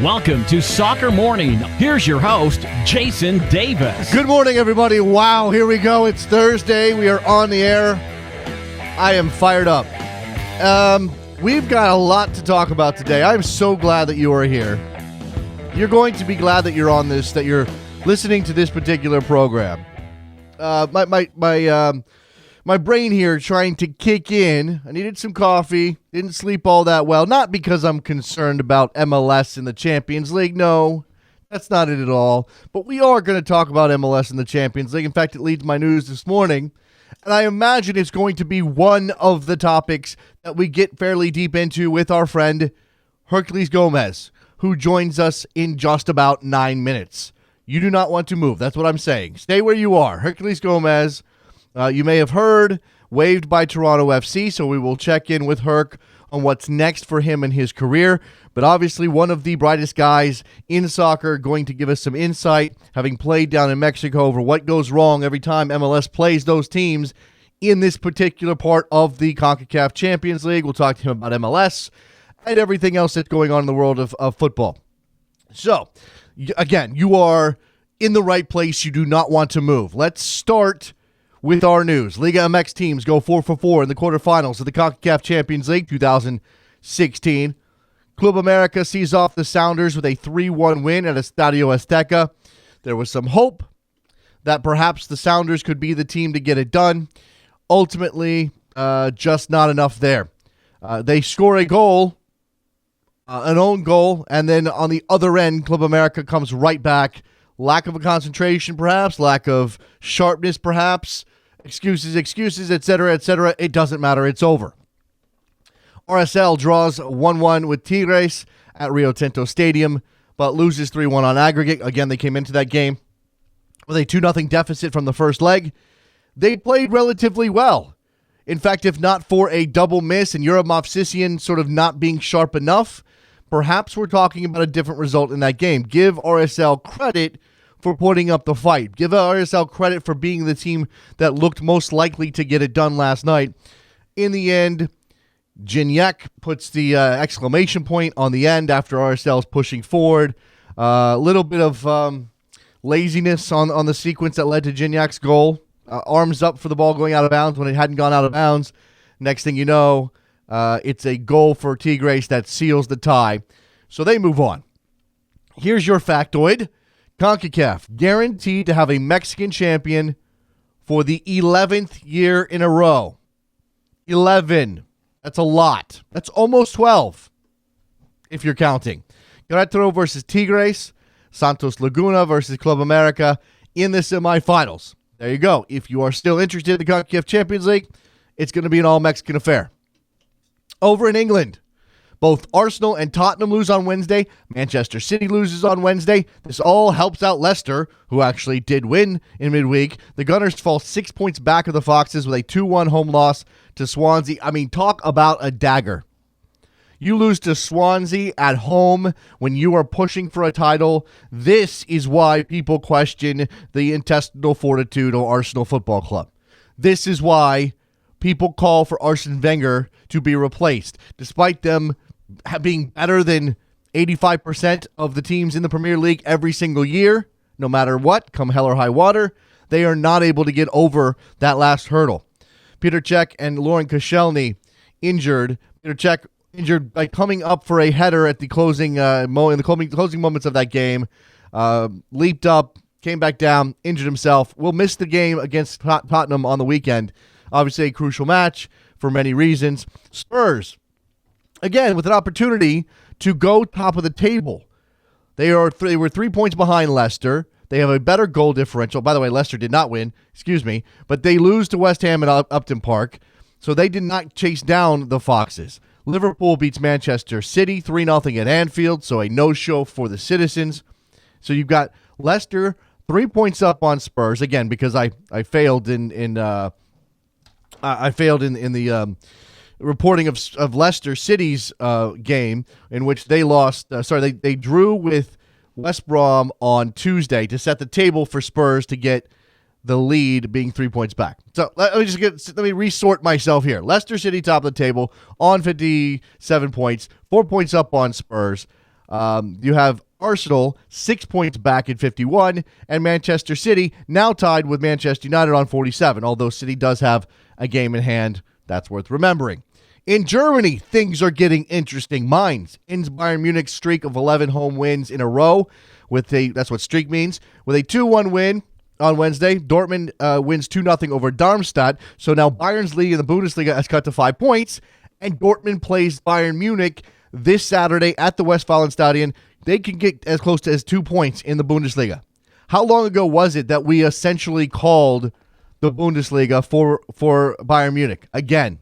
Welcome to Soccer Morning. Here's your host, Jason Davis. Good morning, everybody. Wow, here we go. It's Thursday. We are on the air. I am fired up. We've got a lot to talk about today. I'm so glad that you are here. You're going to be glad that you're on this, that you're listening to this particular program. My brain here trying to kick in. I needed some coffee. Didn't sleep all that well. Not because I'm concerned about MLS in the Champions League. No, that's not it at all. But we are going to talk about MLS in the Champions League. In fact, it leads my news this morning. And I imagine it's going to be one of the topics that we get fairly deep into with our friend Herculez Gomez, who joins us in just about 9 minutes. You do not want to move. That's what I'm saying. Stay where you are. Herculez Gomez, you may have heard, waived by Toronto FC, so we will check in with Herc on what's next for him in his career. But obviously one of the brightest guys in soccer, going to give us some insight, having played down in Mexico, over what goes wrong every time MLS plays those teams in this particular part of the CONCACAF Champions League. We'll talk to him about MLS and everything else that's going on in the world of football. So, again, you are in the right place. You do not want to move. Let's start with our news. Liga MX teams go 4 for 4 in the quarterfinals of the CONCACAF Champions League 2016. Club America sees off the Sounders with a 3-1 win at Estadio Azteca. There was some hope that perhaps the Sounders could be the team to get it done. Ultimately, just not enough there. They score a goal, an own goal, and then on the other end, Club America comes right back. Lack of a concentration, perhaps. Lack of sharpness, perhaps. Excuses, etc., etc. It doesn't matter. It's over. RSL draws 1-1 with Tigres at Rio Tinto Stadium, but loses 3-1 on aggregate. Again, they came into that game with a 2-0 deficit from the first leg. They played relatively well. In fact, if not for a double miss and Yura Movsisyan sort of not being sharp enough, perhaps we're talking about a different result in that game. Give RSL credit for putting up the fight. Give RSL credit for being the team that looked most likely to get it done last night. In the end, Gignac puts the exclamation point on the end after RSL's pushing forward. A little bit of laziness on the sequence that led to Gignac's goal. Arms up for the ball going out of bounds when it hadn't gone out of bounds. Next thing you know, it's a goal for Tigres that seals the tie. So they move on. Here's your factoid. CONCACAF guaranteed to have a Mexican champion for the 11th year in a row. 11. That's a lot. That's almost 12, if you're counting. Querétaro versus Tigres. Santos Laguna versus Club America in the semifinals. There you go. If you are still interested in the CONCACAF Champions League, it's going to be an all-Mexican affair. Over in England, both Arsenal and Tottenham lose on Wednesday. Manchester City loses on Wednesday. This all helps out Leicester, who actually did win in midweek. The Gunners fall 6 points back of the Foxes with a 2-1 home loss to Swansea. I mean, talk about a dagger. You lose to Swansea at home when you are pushing for a title. This is why people question the intestinal fortitude of Arsenal Football Club. This is why people call for Arsene Wenger to be replaced. Despite them being better than 85% of the teams in the Premier League every single year, no matter what, come hell or high water, they are not able to get over that last hurdle. Peter Cech and Lauren Koscielny injured. Peter Cech injured by coming up for a header at the closing closing moments of that game. Leaped up, came back down, injured himself. Will miss the game against Tottenham on the weekend. Obviously a crucial match for many reasons. Spurs, again, with an opportunity to go top of the table. They were 3 points behind Leicester. They have a better goal differential. By the way, Leicester did not win, but they lose to West Ham at Upton Park, so they did not chase down the Foxes. Liverpool beats Manchester City 3-0 at Anfield, so a no-show for the citizens. So you've got Leicester 3 points up on Spurs, again, because I failed in the reporting of Leicester City's game, in which they lost. They drew with West Brom on Tuesday to set the table for Spurs to get the lead, being 3 points back. So let me resort myself here. Leicester City top of the table on 57 points, 4 points up on Spurs. You have Arsenal 6 points back at 51, and Manchester City now tied with Manchester United on 47, although City does have a game in hand. That's worth remembering. In Germany, things are getting interesting. Mainz ends Bayern Munich's streak of 11 home wins in a row. That's what streak means. With a 2-1 win on Wednesday, Dortmund wins 2-0 over Darmstadt. So now Bayern's lead in the Bundesliga has cut to 5 points, and Dortmund plays Bayern Munich this Saturday at the Westfalenstadion. They can get as close to as 2 points in the Bundesliga. How long ago was it that we essentially called the Bundesliga for Bayern Munich? Again,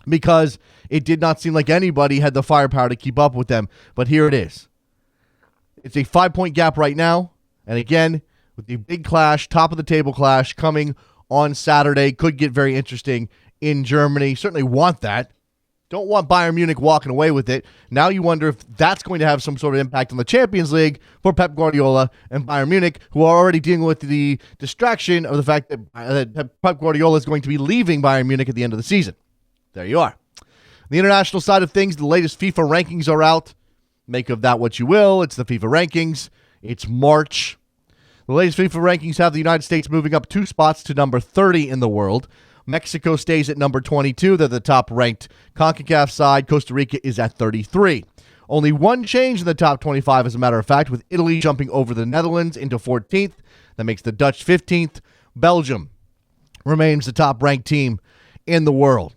because it did not seem like anybody had the firepower to keep up with them. But here it is. It's a 5-point gap right now. And again, with the big clash, top of the table clash coming on Saturday, could get very interesting in Germany. Certainly want that. Don't want Bayern Munich walking away with it. Now you wonder if that's going to have some sort of impact on the Champions League for Pep Guardiola and Bayern Munich, who are already dealing with the distraction of the fact that Pep Guardiola is going to be leaving Bayern Munich at the end of the season. There you are. The international side of things, the latest FIFA rankings are out. Make of that what you will. It's the FIFA rankings. It's March. The latest FIFA rankings have the United States moving up 2 spots to number 30 in the world. Mexico stays at number 22. They're the top-ranked CONCACAF side. Costa Rica is at 33. Only one change in the top 25, as a matter of fact, with Italy jumping over the Netherlands into 14th. That makes the Dutch 15th. Belgium remains the top-ranked team in the world.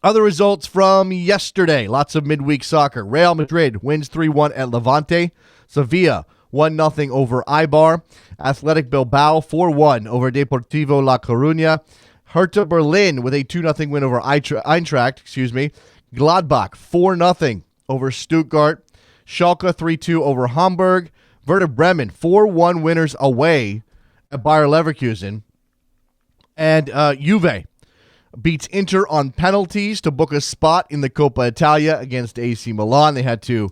Other results from yesterday. Lots of midweek soccer. Real Madrid wins 3-1 at Levante. Sevilla 1-0 over Eibar. Athletic Bilbao 4-1 over Deportivo La Coruña. Hertha Berlin with a 2-0 win over Eintracht. Gladbach 4-0 over Stuttgart. Schalke 3-2 over Hamburg. Werder Bremen 4-1 winners away at Bayer Leverkusen. And Juve beats Inter on penalties to book a spot in the Coppa Italia against AC Milan. They had to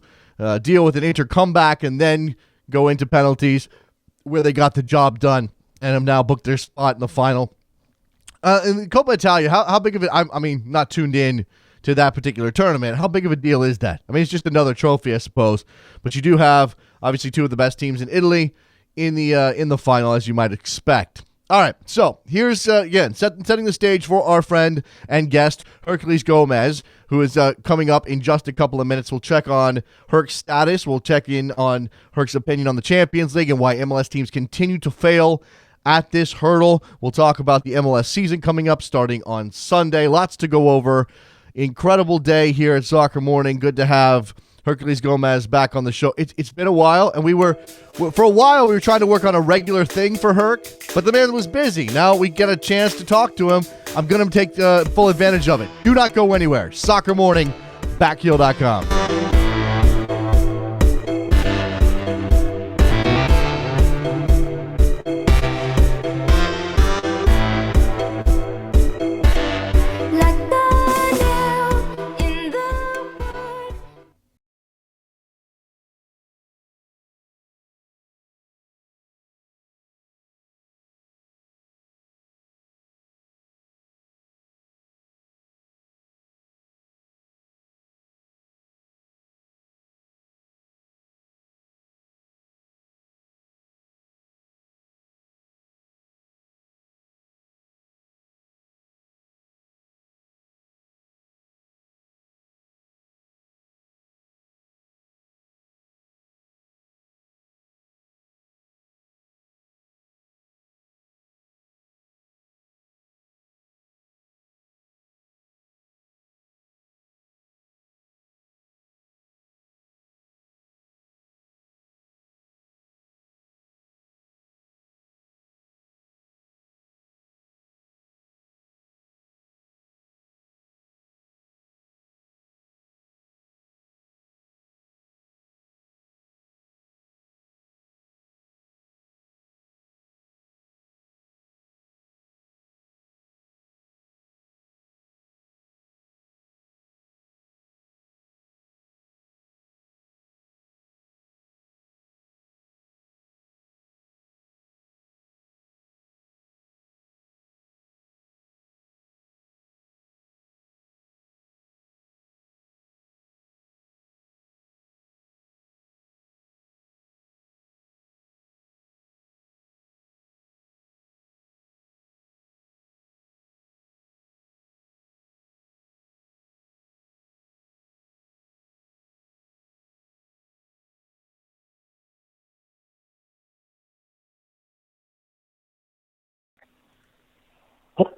deal with an Inter comeback and then go into penalties where they got the job done and have now booked their spot in the final. In the Coppa Italia, how big of it? I mean, not tuned in to that particular tournament. How big of a deal is that? I mean, it's just another trophy, I suppose. But you do have obviously 2 of the best teams in Italy in the final, as you might expect. All right, so here's, again, setting the stage for our friend and guest, Herculez Gomez, who is coming up in just a couple of minutes. We'll check on Herc's status. We'll check in on Herc's opinion on the Champions League and why MLS teams continue to fail at this hurdle. We'll talk about the MLS season coming up starting on Sunday. Lots to go over. Incredible day here at Soccer Morning. Good to have Herculez Gomez back on the show. It's been a while, and we were trying to work on a regular thing for Herc, but the man was busy. Now we get a chance to talk to him. I'm going to take full advantage of it. Do not go anywhere. Soccer Morning, backheel.com.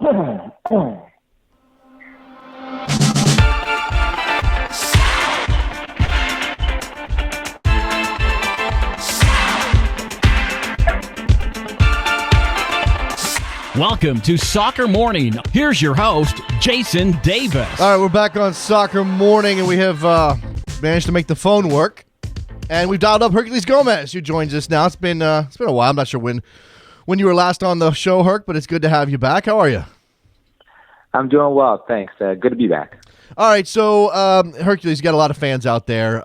Welcome to Soccer Morning. Here's your host, Jason Davis. All right, we're back on Soccer Morning, and we have managed to make the phone work. And we've dialed up Herculez Gomez, who joins us now. It's been a while. I'm not sure when you were last on the show, Herc, but it's good to have you back. How are you? I'm doing well, thanks. Good to be back. All right, so Herculez, you got a lot of fans out there.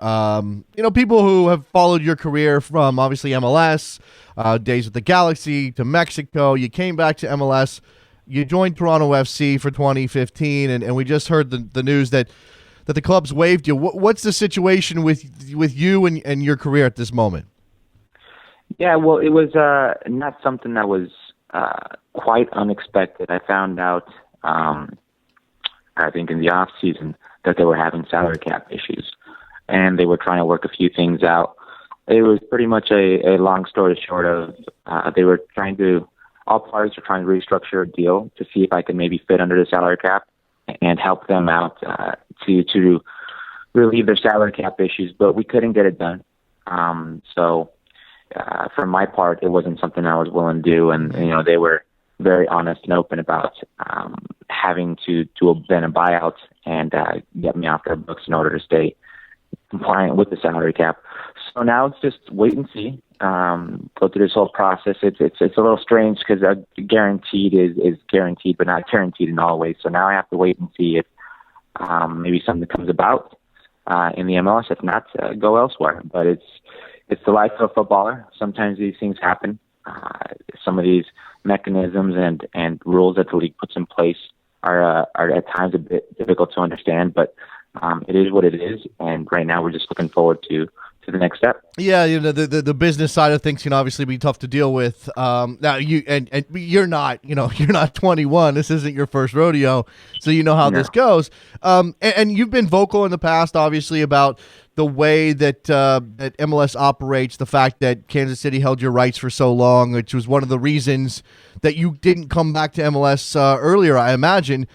People who have followed your career from obviously MLS, days with the Galaxy to Mexico. You came back to MLS. You joined Toronto FC for 2015, and we just heard the news that the club's waived you. What's the situation with you and your career at this moment? Yeah, well, it was not something that was quite unexpected. I found out, I think in the off season, that they were having salary cap issues, and they were trying to work a few things out. It was pretty much a long story short of all parties were trying to restructure a deal to see if I could maybe fit under the salary cap and help them out to relieve their salary cap issues, but we couldn't get it done. So from my part, it wasn't something I was willing to do, and they were very honest and open about having to do a buyout and get me off their books in order to stay compliant with the salary cap. So now it's just wait and see. Go through this whole process. It's a little strange because guaranteed is guaranteed, but not guaranteed in all ways. So now I have to wait and see if maybe something comes about in the MLS. If not, go elsewhere. But it's the life of a footballer. Sometimes these things happen. Some of these mechanisms and rules that the league puts in place are at times a bit difficult to understand, but it is what it is. And right now we're just looking forward to the next step. Yeah, the business side of things can obviously be tough to deal with. Now you're not 21. This isn't your first rodeo, so you know how this goes. And you've been vocal in the past, obviously, about the way that MLS operates, the fact that Kansas City held your rights for so long, which was one of the reasons that you didn't come back to MLS earlier, I imagine.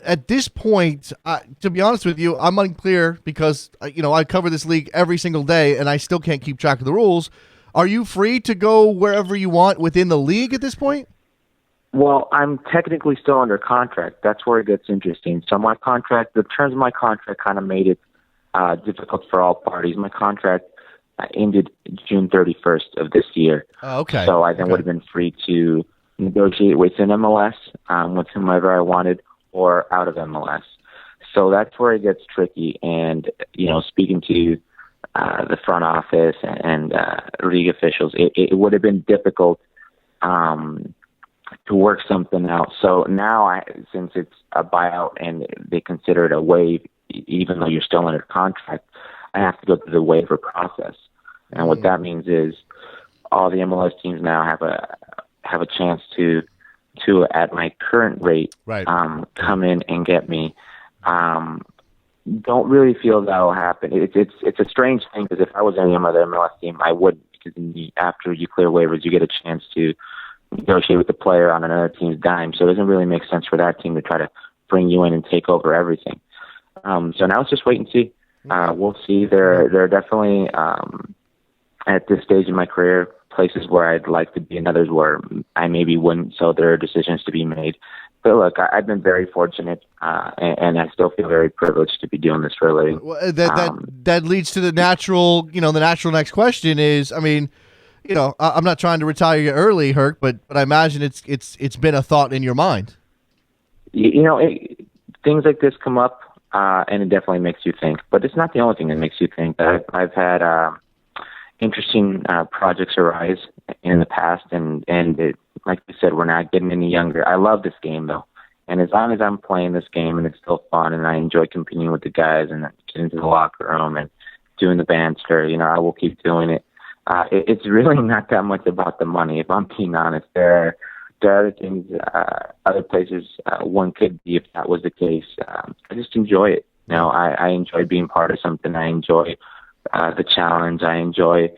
At this point, to be honest with you, I'm unclear because, I cover this league every single day and I still can't keep track of the rules. Are you free to go wherever you want within the league at this point? Well, I'm technically still under contract. That's where it gets interesting. So the terms of my contract kind of made it difficult for all parties. My contract ended June 31st of this year. Okay. So I then would have been free to negotiate within MLS with whomever I wanted, or out of MLS. So that's where it gets tricky. And, speaking to the front office and league officials, it would have been difficult to work something out. So now, since it's a buyout and they consider it a waive, even though you're still under contract, I have to go through the waiver process. And what that means is all the MLS teams now have a chance to at my current rate, right, come in and get me. Don't really feel that'll happen. It's a strange thing because if I was any other MLS team, I wouldn't, because after you clear waivers, you get a chance to negotiate with the player on another team's dime. So it doesn't really make sense for that team to try to bring you in and take over everything. So now it's just wait and see. We'll see. There are definitely at this stage in my career places where I'd like to be and others where I maybe wouldn't, so there are decisions to be made. But look, I've been very fortunate, and I still feel very privileged to be doing this for a living. Well, that leads to the natural next question is, I'm not trying to retire you early, Herc, but I imagine it's been a thought in your mind. Things like this come up, and it definitely makes you think. But it's not the only thing that makes you think. I've had interesting projects arise in the past, and like you said, we're not getting any younger. I love this game, though. And as long as I'm playing this game and it's still fun and I enjoy competing with the guys and getting into the locker room and doing the banter, I will keep doing it. It's really not that much about the money. If I'm being honest, there are other things, other places one could be if that was the case. I just enjoy it. I enjoy being part of something. I enjoy the challenge. I enjoy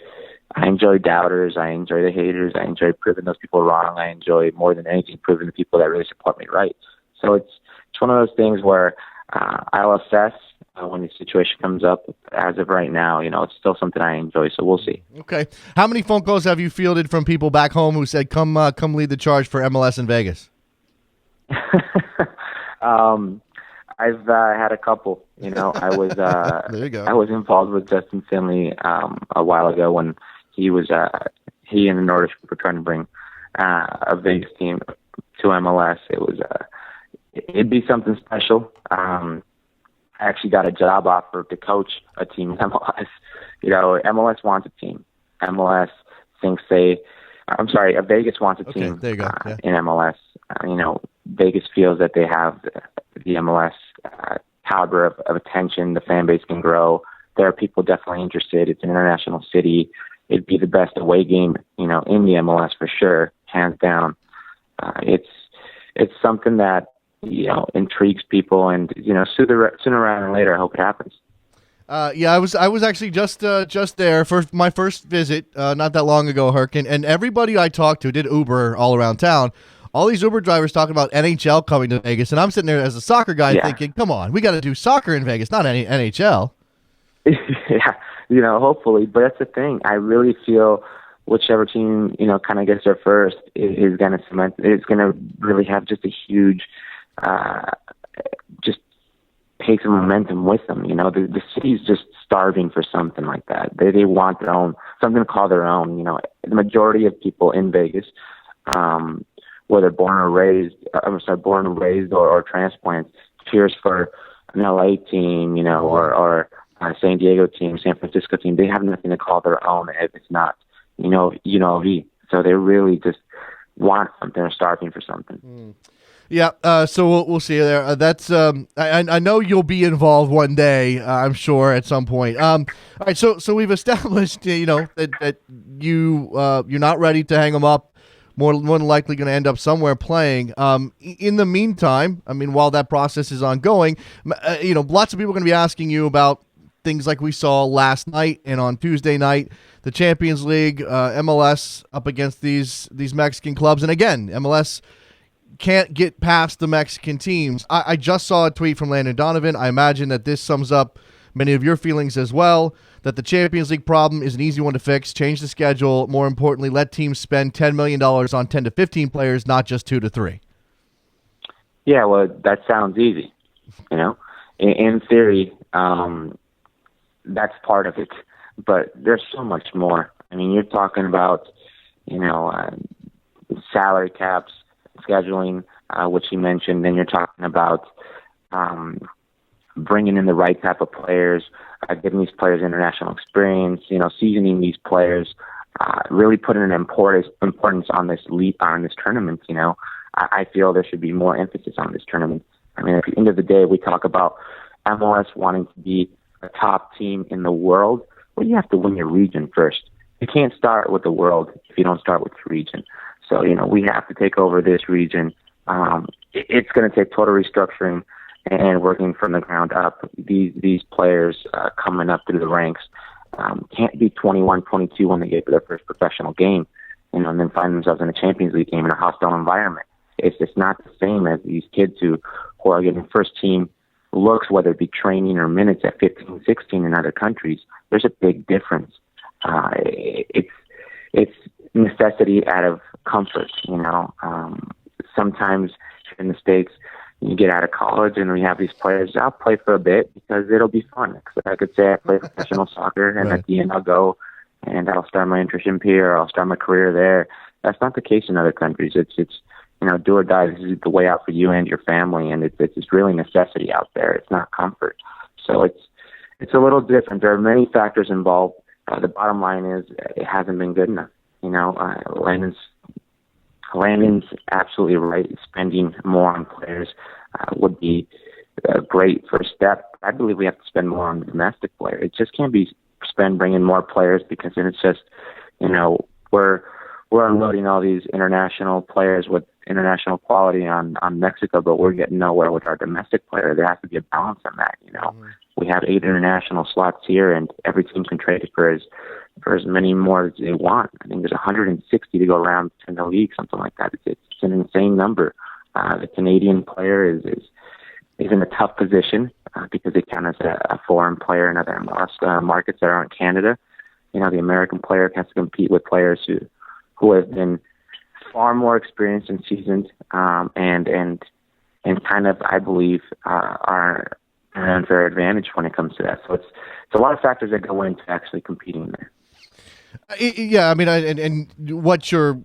I enjoy doubters. I enjoy the haters. I enjoy proving those people wrong. I enjoy more than anything proving the people that really support me right. So it's one of those things where I'll assess when the situation comes up. As of right now, it's still something I enjoy. So we'll see. Okay. How many phone calls have you fielded from people back home who said, "Come lead the charge for MLS in Vegas"? I've had a couple. I was There you go. I was involved with Justin Finley a while ago when he and the Nordish were trying to bring a Vegas team to MLS. It'd be something special. I actually got a job offer to coach a team in MLS. MLS wants a team. Vegas wants a team there you go. Yeah. in MLS. Vegas feels that they have the MLS caliber of attention. The fan base can grow. There are people definitely interested. It's an international city. It'd be the best away game, in the MLS for sure, hands down. It's something that intrigues people, and sooner rather than later, I hope it happens. Yeah, I was actually just there for my first visit not that long ago, Herc, and everybody I talked to did Uber all around town. All these Uber drivers talking about NHL coming to Vegas, and I'm sitting there as a soccer guy thinking, come on, we got to do soccer in Vegas, not any NHL. Yeah, hopefully, but that's the thing. I really feel whichever team, kind of gets there first is going to cement. It's going to really have just a huge, just take some momentum with them. The city's just starving for something like that. They want their own, something to call their own. The majority of people in Vegas, whether born or raised or transplants, cheers for an LA team, or San Diego team, San Francisco team. They have nothing to call their own if it's not, UNLV. So they really just want something or starving for something. Yeah, so we'll see you there. That's I know you'll be involved one day. I'm sure at some point. All right, so we've established that you're not ready to hang them up. More than likely going to end up somewhere playing. In the meantime, while that process is ongoing, lots of people are going to be asking you about things like we saw last night and on Tuesday night, the Champions League, MLS up against these Mexican clubs, and again, MLS can't get past the Mexican teams. I just saw a tweet from Landon Donovan. I imagine that this sums up many of your feelings as well, that the Champions League problem is an easy one to fix. Change the schedule. More importantly, let teams spend $10 million on 10 to 15 players, not just 2 to 3. Yeah, well, that sounds easy. In theory, that's part of it. But there's so much more. You're talking about, salary caps, scheduling, which you mentioned. Then you're talking about bringing in the right type of players, giving these players international experience, seasoning these players, really putting an importance on this tournament. I feel there should be more emphasis on this tournament. At the end of the day, we talk about MLS wanting to be a top team in the world. Well, you have to win your region first. You can't start with the world if you don't start with the region. So, we have to take over this region. It's going to take total restructuring and working from the ground up. These players coming up through the ranks can't be 21, 22 when they get to their first professional game, and then find themselves in a Champions League game in a hostile environment. It's just not the same as these kids who are getting first team looks, whether it be training or minutes at 15, 16 in other countries. There's a big difference. It's necessity out of comfort. Sometimes in the States, you get out of college and we have these players, I'll play for a bit because it'll be fun. So I could say I play professional soccer and right. At the end I'll go and I'll start my internship here or I'll start my career there. That's not the case in other countries. It's do or die. This is the way out for you and your family, and it's really necessity out there. It's not comfort. So it's a little different. There are many factors involved. The bottom line is it hasn't been good enough. Landon's absolutely right. Spending more on players would be a great first step. I believe we have to spend more on the domestic player. It just can't be bringing more players because then it's just, we're unloading all these international players with international quality on Mexico, but we're getting nowhere with our domestic player. There has to be a balance on that. We have 8 international slots here, and every team can trade it for as many more as they want. I think there's 160 to go around in the league, something like that. It's an insane number. The Canadian player is in a tough position because they count as a foreign player in other markets that aren't Canada. The American player has to compete with players who have been far more experienced and seasoned, and kind of, I believe, are an unfair advantage when it comes to that. So it's a lot of factors that go into actually competing there. Yeah, I mean, and what you're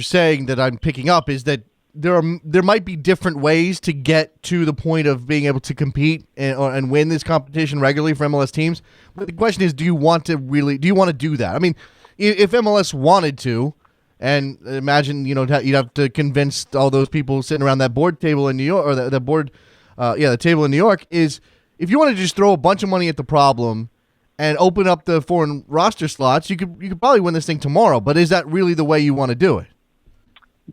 saying that I'm picking up is that there might be different ways to get to the point of being able to compete and win this competition regularly for MLS teams. But the question is, do you want to do that? I mean, if MLS wanted to, and imagine you'd have to convince all those people sitting around that board table in New York, or the table in New York, is if you want to just throw a bunch of money at the problem and open up the foreign roster slots, you could probably win this thing tomorrow. But is that really the way you want to do it?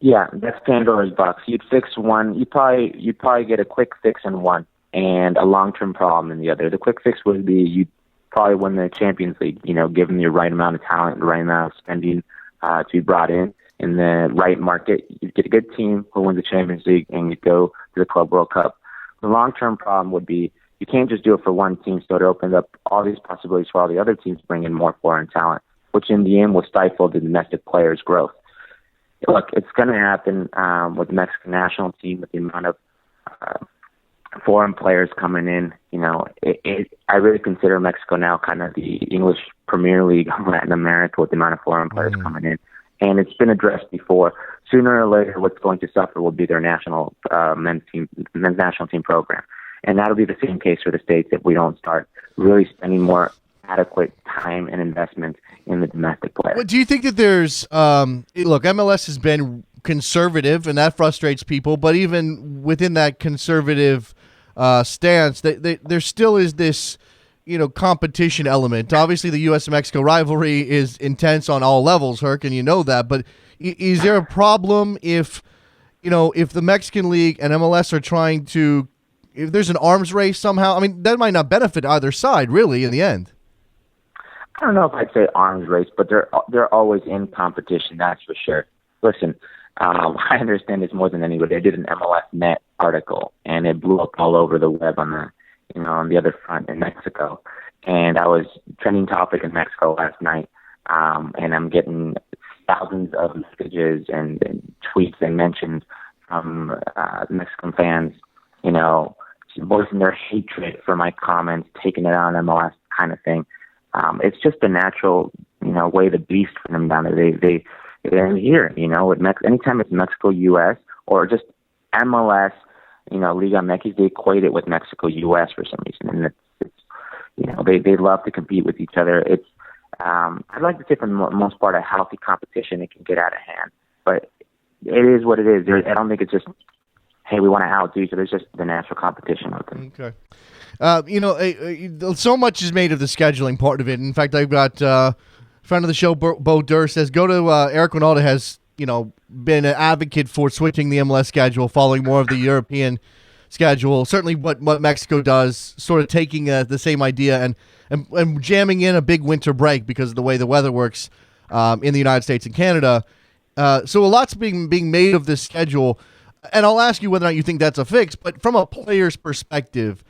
Yeah, that's Pandora's box. You'd fix one. You'd probably get a quick fix in one and a long-term problem in the other. The quick fix would be you'd probably win the Champions League, given the right amount of talent, the right amount of spending to be brought in the right market. You'd get a good team who wins the Champions League, and you'd go to the Club World Cup. The long-term problem would be you can't just do it for one team, so it opens up all these possibilities for all the other teams to bring in more foreign talent, which in the end will stifle the domestic players' growth. Look, it's going to happen with the Mexican national team, with the amount of foreign players coming in. I really consider Mexico now kind of the English Premier League of Latin America with the amount of foreign players coming in. And it's been addressed before. Sooner or later, what's going to suffer will be their national men's national team program. And that'll be the same case for the States if we don't start really spending more adequate time and investment in the domestic player. Well, do you think that there's look, MLS has been conservative, and that frustrates people, but even within that conservative stance, there still is this competition element. Obviously, the U.S. and Mexico rivalry is intense on all levels, Herc, and you know that, but is there a problem if the Mexican League and MLS are trying to, if there's an arms race somehow? I mean, that might not benefit either side, really, in the end. I don't know if I'd say arms race, but they're always in competition, that's for sure. Listen, I understand this more than anybody. I did an MLS Net article, and it blew up all over the web on the other front in Mexico. And I was trending topic in Mexico last night, and I'm getting thousands of messages and tweets and mentions from Mexican fans, voicing their hatred for my comments, taking it on MLS kind of thing. It's just a natural, way the beast for them down there. They're here, anytime it's Mexico, U.S., or just MLS, Liga MX, they equate it with Mexico, U.S. for some reason. And it's they love to compete with each other. It's, I'd like to say for the most part, a healthy competition. It can get out of hand, but it is what it is. I don't think it's just, hey, we want to outdo each other. It's just the natural competition with them. Okay. So much is made of the scheduling part of it. In fact, I've got friend of the show, Bo Durr, says go to Eric Ronaldo has been an advocate for switching the MLS schedule, following more of the European schedule. Certainly, what Mexico does, sort of taking the same idea and jamming in a big winter break because of the way the weather works in the United States and Canada. So a lot's being made of this schedule, and I'll ask you whether or not you think that's a fix. But from a player's perspective,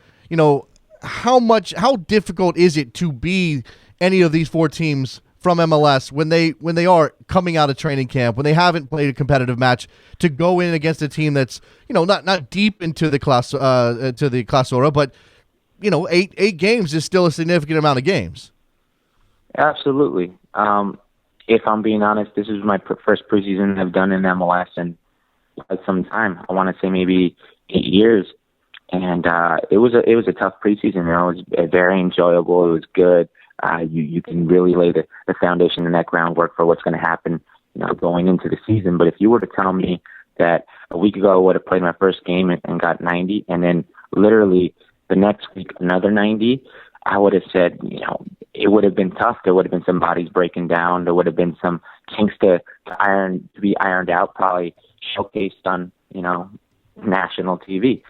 how difficult is it to be any of these four teams from MLS when they are coming out of training camp, when they haven't played a competitive match, to go in against a team that's not deep into the Clausura, but 8 games is still a significant amount of games. Absolutely. If I'm being honest, this is my first preseason I've done in MLS in quite some time. I want to say maybe 8 years. And it was a tough preseason. It was very enjoyable. It was good. You can really lay the foundation and that groundwork for what's going to happen, going into the season. But if you were to tell me that a week ago I would have played my first game and got 90, and then literally the next week another 90, I would have said, it would have been tough. There would have been some bodies breaking down. There would have been some kinks to be ironed out, probably showcased on national TV.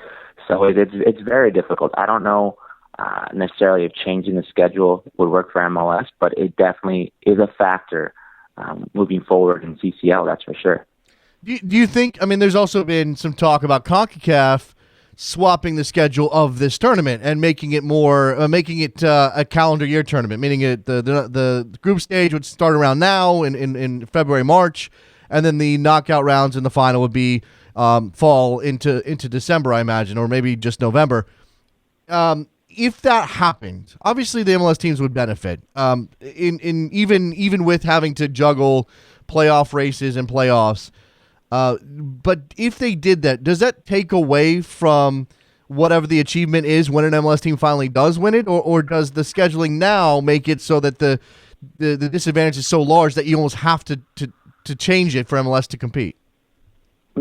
So it's very difficult. I don't know necessarily if changing the schedule would work for MLS, but it definitely is a factor moving forward in CCL, that's for sure. Do you think, I mean, there's also been some talk about CONCACAF swapping the schedule of this tournament and making it a calendar year tournament, meaning the group stage would start around now in February, March, and then the knockout rounds in the final would be fall into December, I imagine, or maybe just November. If that happened, obviously the MLS teams would benefit. Even with having to juggle playoff races and playoffs. But if they did that, does that take away from whatever the achievement is when an MLS team finally does win it, or does the scheduling now make it so that the disadvantage is so large that you almost have to change it for MLS to compete?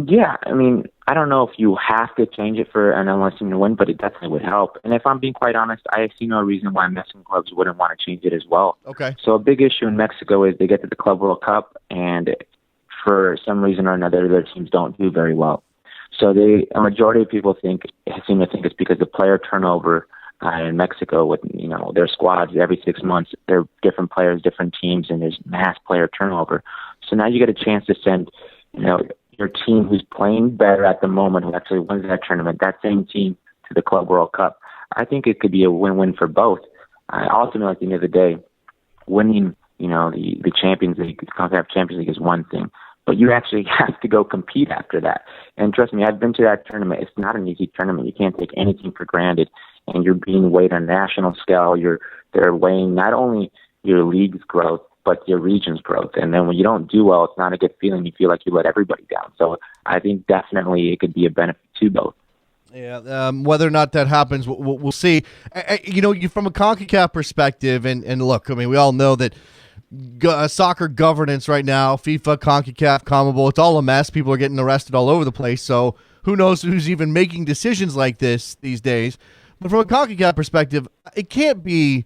Yeah, I mean, I don't know if you have to change it for an MLS team to win, but it definitely would help. And if I'm being quite honest, I see no reason why Mexican clubs wouldn't want to change it as well. Okay. So a big issue in Mexico is they get to the Club World Cup, and for some reason or another, their teams don't do very well. So a majority of people seem to think it's because the player turnover in Mexico with their squads every 6 months, they're different players, different teams, and there's mass player turnover. So now you get a chance to send your team who's playing better at the moment, who actually wins that tournament, that same team to the Club World Cup. I think it could be a win-win for both. Ultimately, at the end of the day, winning, the Champions League, the CONCACAF Champions League is one thing, but you actually have to go compete after that. And trust me, I've been to that tournament. It's not an easy tournament. You can't take anything for granted, and you're being weighed on a national scale. They're weighing not only your league's growth, but your region's growth. And then when you don't do well, it's not a good feeling. You feel like you let everybody down. So I think definitely it could be a benefit to both. Yeah, whether or not that happens, we'll see. From a CONCACAF perspective, and look, I mean, we all know that soccer governance right now, FIFA, CONCACAF, CONMEBOL, it's all a mess. People are getting arrested all over the place. So who knows who's even making decisions like this these days. But from a CONCACAF perspective, it can't be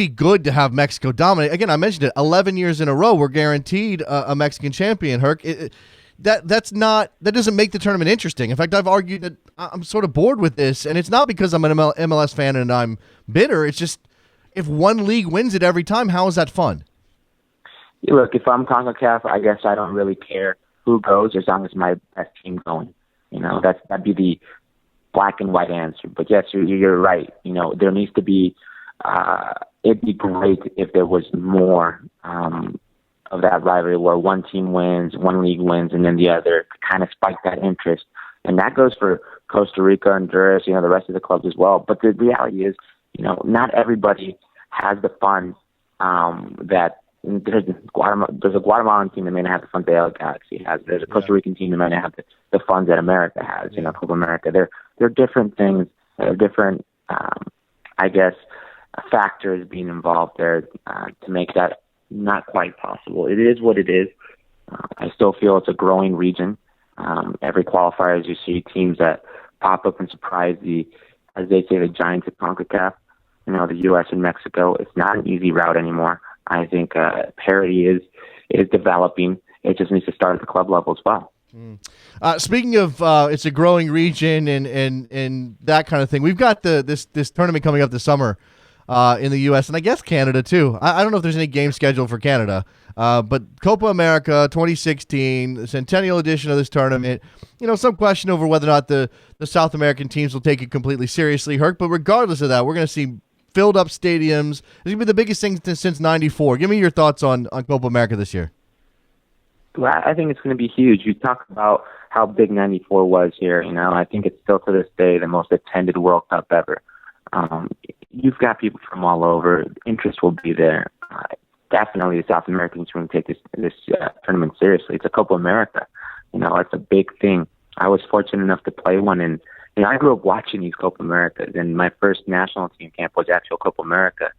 good to have Mexico dominate. Again, I mentioned it, 11 years in a row, we're guaranteed a Mexican champion, Herc. That doesn't make the tournament interesting. In fact, I've argued that I'm sort of bored with this, and it's not because I'm an MLS fan and I'm bitter. It's just if one league wins it every time, how is that fun? Look, if I'm CONCACAF, I guess I don't really care who goes as long as my best team going. That'd be the black and white answer. But yes, you're right. There needs to be. It'd be great if there was more of that rivalry where one team wins, one league wins, and then the other, kind of spike that interest. And that goes for Costa Rica, Honduras, the rest of the clubs as well. But the reality is, not everybody has the funds that there's a Guatemalan team that may not have the funds that LA Galaxy has. There's a Costa Rican team that may not have the funds that America has, Copa America. They're different things. They're different, factors being involved there to make that not quite possible. It is what it is. I still feel it's a growing region. Every qualifier, as you see, teams that pop up and surprise as they say, the giants of CONCACAF, the U.S. and Mexico. It's not an easy route anymore. I think parity is developing. It just needs to start at the club level as well. Speaking of it's a growing region and that kind of thing, we've got this tournament coming up this summer in the U.S. and I guess Canada too. I don't know if there's any game scheduled for Canada, but Copa America 2016, the centennial edition of this tournament, some question over whether or not the South American teams will take it completely seriously, Herc, but regardless of that, we're going to see filled up stadiums. It's going to be the biggest thing since 94. Give me your thoughts on Copa America this year. Well, I think it's going to be huge. You talk about how big 94 was here. I think it's still to this day the most attended World Cup ever. You've got people from all over. Interest will be there. Definitely the South Americans are going to take this tournament seriously. It's a Copa America. It's a big thing. I was fortunate enough to play one, and I grew up watching these Copa Americas, and my first national team camp was actual Copa America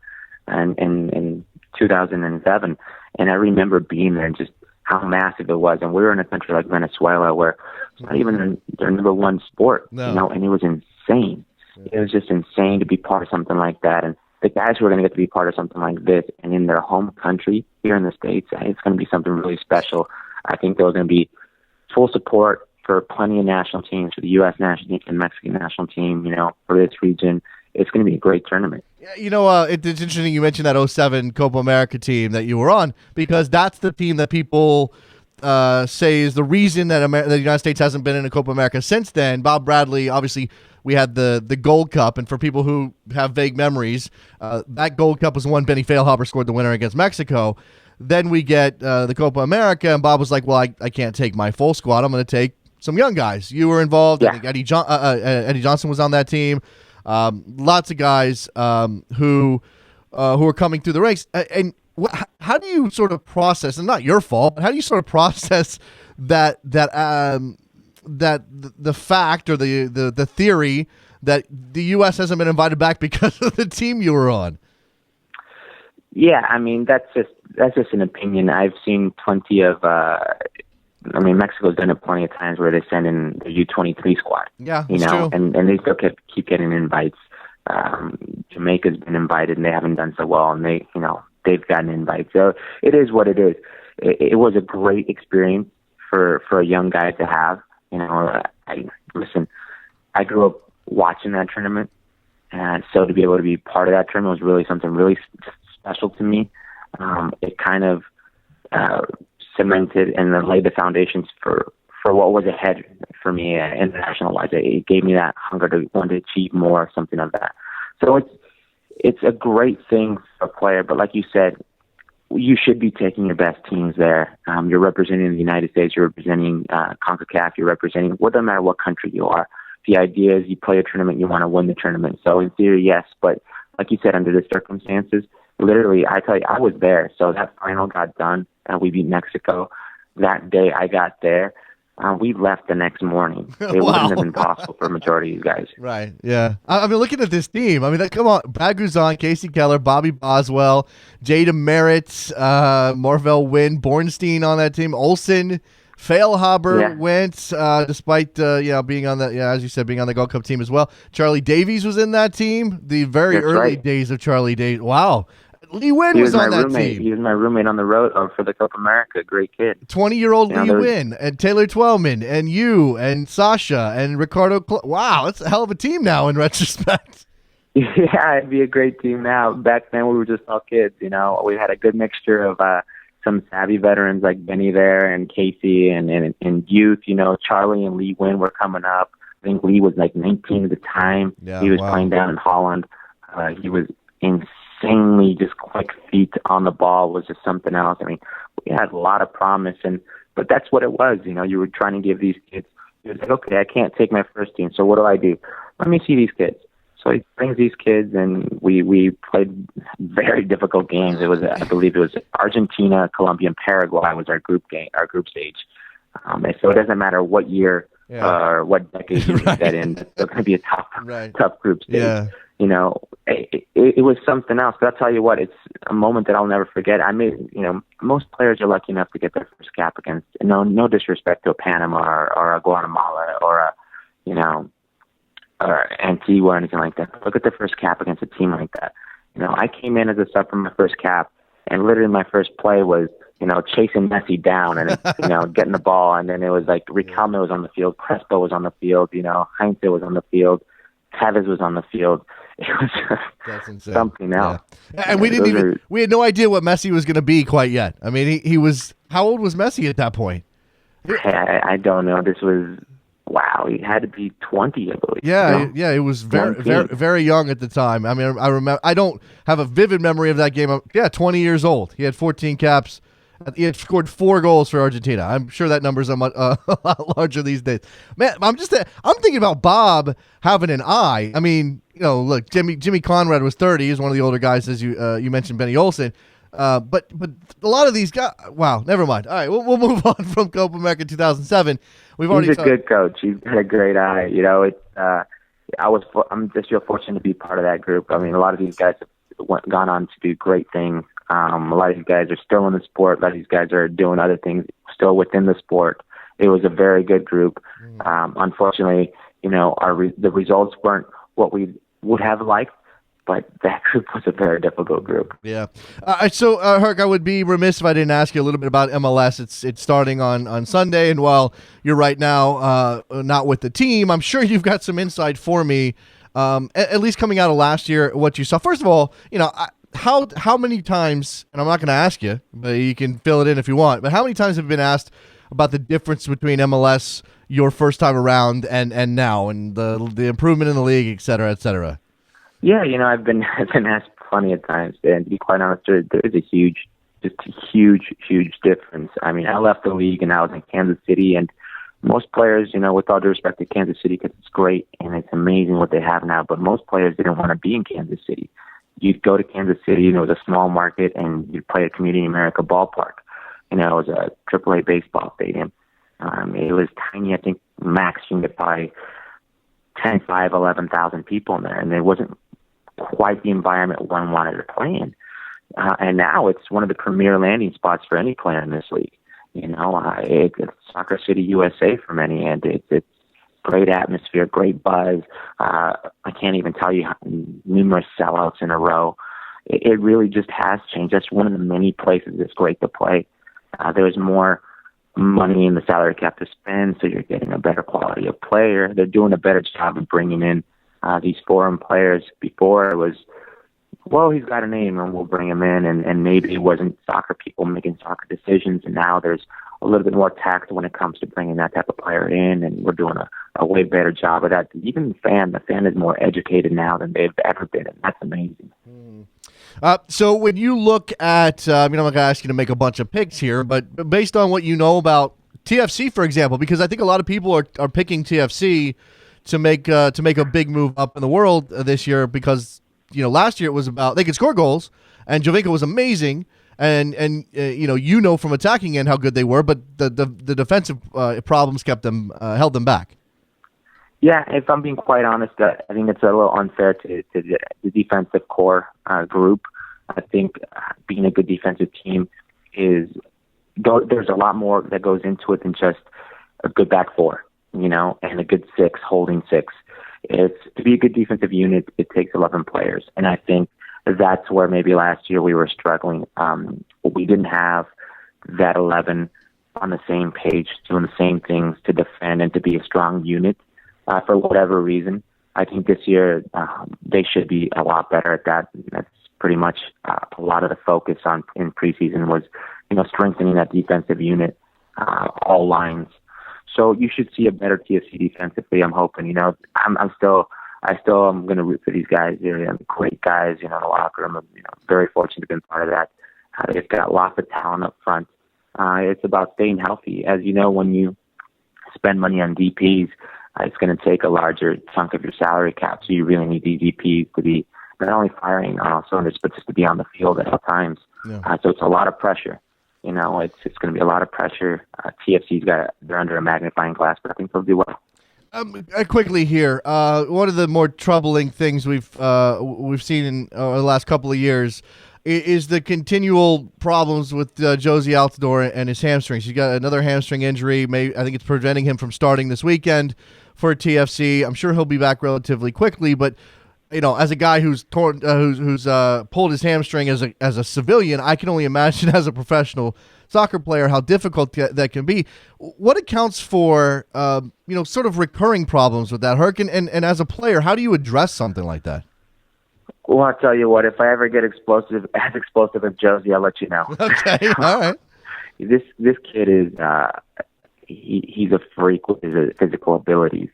in 2007, and I remember being there and just how massive it was. And we were in a country like Venezuela where it's not even their number one sport, and it was insane. It was just insane to be part of something like that. And the guys who are going to get to be part of something like this and in their home country here in the States, it's going to be something really special. I think there's going to be full support for plenty of national teams, for the U.S. national team and Mexican national team, for this region. it's going to be a great tournament. It's interesting you mentioned that '07 Copa America team that you were on, because that's the team that people say is the reason that the United States hasn't been in a Copa America since then. Bob Bradley, obviously, we had the Gold Cup, and for people who have vague memories, that Gold Cup was the one Benny Feilhaber scored the winner against Mexico. Then we get the Copa America, and Bob was like, well, I can't take my full squad. I'm going to take some young guys. You were involved. Yeah. I think Eddie Johnson was on that team. Lots of guys who are coming through the ranks. How do you sort of process, and not your fault, but how do you sort of process that the fact or the theory that the U.S. hasn't been invited back because of the team you were on? Yeah, I mean, that's just an opinion. I've seen plenty of. Mexico's done it plenty of times where they send in the U23 squad. Yeah, you know, true. and they still keep getting invites. Jamaica's been invited and they haven't done so well, and they've gotten invites. So it is what it is. It was a great experience for a young guy to have. I grew up watching that tournament, and so to be able to be part of that tournament was really something really special to me. It kind of cemented and then laid the foundations for what was ahead for me international-wise. It gave me that hunger to want to achieve more, something of that. So it's a great thing for a player, but like you said, you should be taking your best teams there. You're representing the United States, you're representing CONCACAF, you're representing, well, it doesn't matter what country you are. The idea is you play a tournament, you want to win the tournament. So in theory, yes, but like you said, under the circumstances, literally, I tell you, I was there. So that final got done, and we beat Mexico. That day I got there, we left the next morning. It Wow. wouldn't have been possible for a majority of you guys. Right, yeah. I mean, looking at this team, I mean, come on. Brad Guzan, Casey Keller, Bobby Boswell, Jada Merritt, Marvell Wynn, Bornstein on that team, Olsen, Feilhaber went, despite being on the, as you said, being on the Gold Cup team as well. Charlie Davies was in that team. The very That's early right. days of Charlie Davies. Wow. Lee Wynn He was was on my that roommate. team. He was my roommate on the road for the Copa America. Great kid. 20-year-old Lee there was- Wynn and Taylor Twellman and you and Sasha and Ricardo. Wow, that's a hell of a team now in retrospect. Yeah, it'd be a great team now. Back then, we were just all kids. We had a good mixture of some savvy veterans like Benny there and Casey and youth. Charlie and Lee Wynn were coming up. I think Lee was like 19 at the time. Yeah, he was wow. playing down in Holland. He was insanely just quick feet on the ball, was just something else. I mean, we had a lot of promise, but that's what it was. You were trying to give these kids. He was like, okay, I can't take my first team, so what do? Let me see these kids. So he brings these kids, and we played very difficult games. I believe it was Argentina, Colombia, and Paraguay was our group stage. And so it doesn't matter what year or what decade you Right. get in. It's going to be a tough group stage. Yeah. It was something else. But I'll tell you what, it's a moment that I'll never forget. Most players are lucky enough to get their first cap against, no disrespect to a Panama or a Guatemala or or Antigua or anything like that. Look at the first cap against a team like that. I came in as a sub for my first cap, and literally my first play was, chasing Messi down and, getting the ball. And then it was like Riquelme was on the field, Crespo was on the field, Heinze was on the field, Tevez was on the field. It was That's insane. something else. Yeah. And we had no idea what Messi was going to be quite yet. I mean, he was, how old was Messi at that point? I don't know. This was, wow, he had to be 20, I believe. Yeah, he was very young at the time. I mean, I remember. I don't have a vivid memory of that game. 20 years old. He had 14 caps. He had scored 4 goals for Argentina. I'm sure that number's a lot larger these days. Man, I'm thinking about Bob having an eye. I mean, look, Jimmy Conrad was 30. He's one of the older guys, as you mentioned, Benny Olsen. But a lot of these guys. Wow, never mind. All right, we'll move on from Copa America 2007. He's a good coach. He's got a great eye. I'm just real fortunate to be part of that group. I mean, a lot of these guys have gone on to do great things. A lot of these guys are still in the sport. A lot of these guys are doing other things still within the sport. It was a very good group. Unfortunately, the results weren't what we would have liked, but that group was a very difficult group. Yeah. So, Herc, I would be remiss if I didn't ask you a little bit about MLS. It's starting on Sunday, and while you're right now not with the team, I'm sure you've got some insight for me at least coming out of last year, what you saw. First of all, how many times, and I'm not going to ask you, but you can fill it in if you want, but how many times have you been asked about the difference between MLS your first time around and now, and the improvement in the league, et cetera, et cetera? Yeah, I've been asked plenty of times, and to be quite honest, there is a huge difference. I mean, I left the league and I was in Kansas City, and most players, with all due respect to Kansas City, because it's great and it's amazing what they have now, but most players didn't want to be in Kansas City. You'd go to Kansas City, it was a small market, and you'd play at Community America Ballpark. It was a AAA baseball stadium. It was tiny. I think max you can get probably 10, 5, 11,000 people in there, and it wasn't quite the environment one wanted to play in. And now it's one of the premier landing spots for any player in this league. It's Soccer City, USA for many, and it's great atmosphere, great buzz. I can't even tell you how numerous sellouts in a row. It really just has changed. That's one of the many places that's great to play. There's more money in the salary cap to spend, so you're getting a better quality of player. They're doing a better job of bringing in these foreign players. Before it was, well, he's got a name and we'll bring him in, and maybe it wasn't soccer people making soccer decisions, and now there's a little bit more tact when it comes to bringing that type of player in, and we're doing a way better job of that. Even the fan is more educated now than they've ever been, and that's amazing. So when you look at, I'm not going to ask you to make a bunch of picks here, but based on what you know about TFC, for example, because I think a lot of people are picking TFC to make a big move up in the world this year, because last year it was about they could score goals, and Giovinco was amazing, and from attacking end how good they were, but the defensive problems held them back. Yeah, if I'm being quite honest, I think it's a little unfair to the defensive core group. I think being a good defensive team there's a lot more that goes into it than just a good back four, and a good six, holding six. To be a good defensive unit, it takes 11 players, and I think that's where maybe last year we were struggling. We didn't have that 11 on the same page, doing the same things to defend and to be a strong unit. For whatever reason, I think this year they should be a lot better at that. That's pretty much a lot of the focus in preseason was, strengthening that defensive unit, all lines. So you should see a better TFC defensively. I'm hoping. I still am going to root for these guys. They're great guys. In the locker room. I'm very fortunate to have been part of that. They've got lots of talent up front. It's about staying healthy. As you know, when you spend money on DPs. It's going to take a larger chunk of your salary cap, so you really need these DPs to be not only firing on all cylinders, but just to be on the field at all times. Yeah. So it's a lot of pressure. It's going to be a lot of pressure. They're under a magnifying glass, but I think they'll do well. Quickly here, one of the more troubling things we've seen in the last couple of years is the continual problems with Jozy Altidore and his hamstrings. He's got another hamstring injury. I think it's preventing him from starting this weekend for TFC. I'm sure he'll be back relatively quickly, but as a guy who's pulled his hamstring as a civilian, I can only imagine as a professional soccer player how difficult that can be. What accounts for sort of recurring problems with that, Herc? And as a player, how do you address something like that? Well, I'll tell you what. If I ever get as explosive as Jozy, I'll let you know. Okay, all right. This kid is he's a freak with his physical abilities.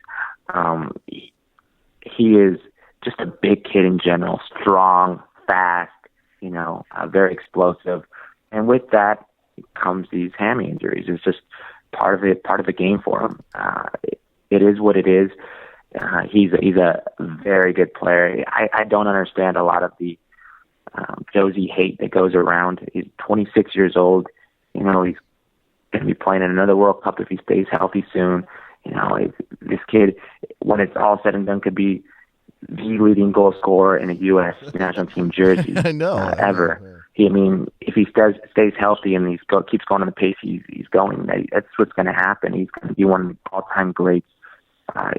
He is just a big kid in general, strong, fast, very explosive, and with that comes these hammy injuries. It's just part of the game for him. It is what it is. He's a very good player. I don't understand a lot of the Jozy hate that goes around. He's 26 years old. He's going to be playing in another World Cup if he stays healthy soon. This kid, when it's all said and done, could be the leading goal scorer in a U.S. national team jersey ever. If he stays healthy and keeps going on the pace he's going, that's what's going to happen. He's going to be one of the all-time greats.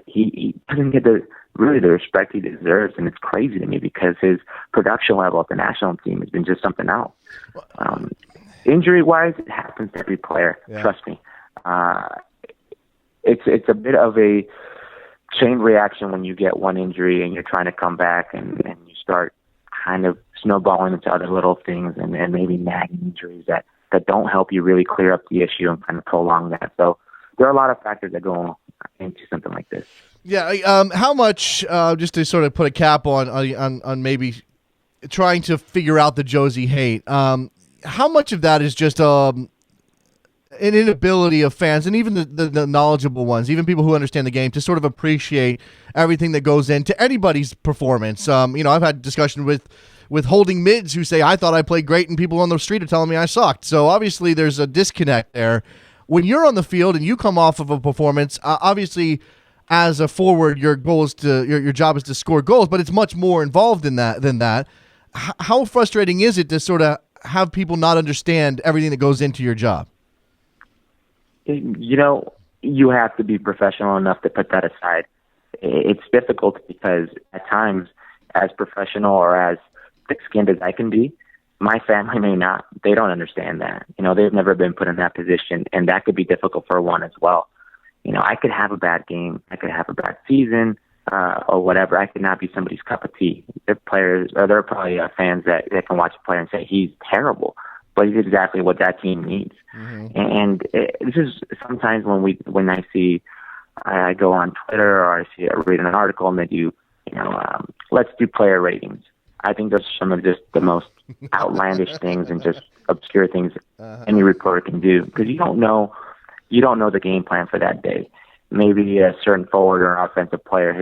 He doesn't get the respect he deserves, and it's crazy to me because his production level at the national team has been just something else. Injury-wise, it happens to every player. Yeah. Trust me. It's a bit of a chain reaction when you get one injury and you're trying to come back, and you start kind of snowballing into other little things and maybe nagging injuries that don't help you really clear up the issue and kind of prolong that. So there are a lot of factors that go into something like this. Yeah. How much, just to sort of put a cap on maybe trying to figure out the Josie hate, how much of that is just an inability of fans and even the knowledgeable ones, even people who understand the game, to sort of appreciate everything that goes into anybody's performance? I've had discussion with holding mids who say, I thought I played great, and people on the street are telling me I sucked. So obviously there's a disconnect there. When you're on the field and you come off of a performance, obviously as a forward, your goal is your job is to score goals, but it's much more involved in that than that. How frustrating is it to sort of have people not understand everything that goes into your job? You have to be professional enough to put that aside. It's difficult because at times, as professional or as thick-skinned as I can be, my family may not. They don't understand that. They've never been put in that position, and that could be difficult for one as well. I could have a bad game. I could have a bad season or whatever. I could not be somebody's cup of tea. There are probably fans that can watch a player and say, he's terrible, but he's exactly what that team needs. Mm-hmm. And this is sometimes when I go on Twitter or I read an article and they do, let's do player ratings. I think those are some of just the most outlandish things and just obscure things any reporter can do, because you don't know the game plan for that day. Maybe a certain forward or offensive player,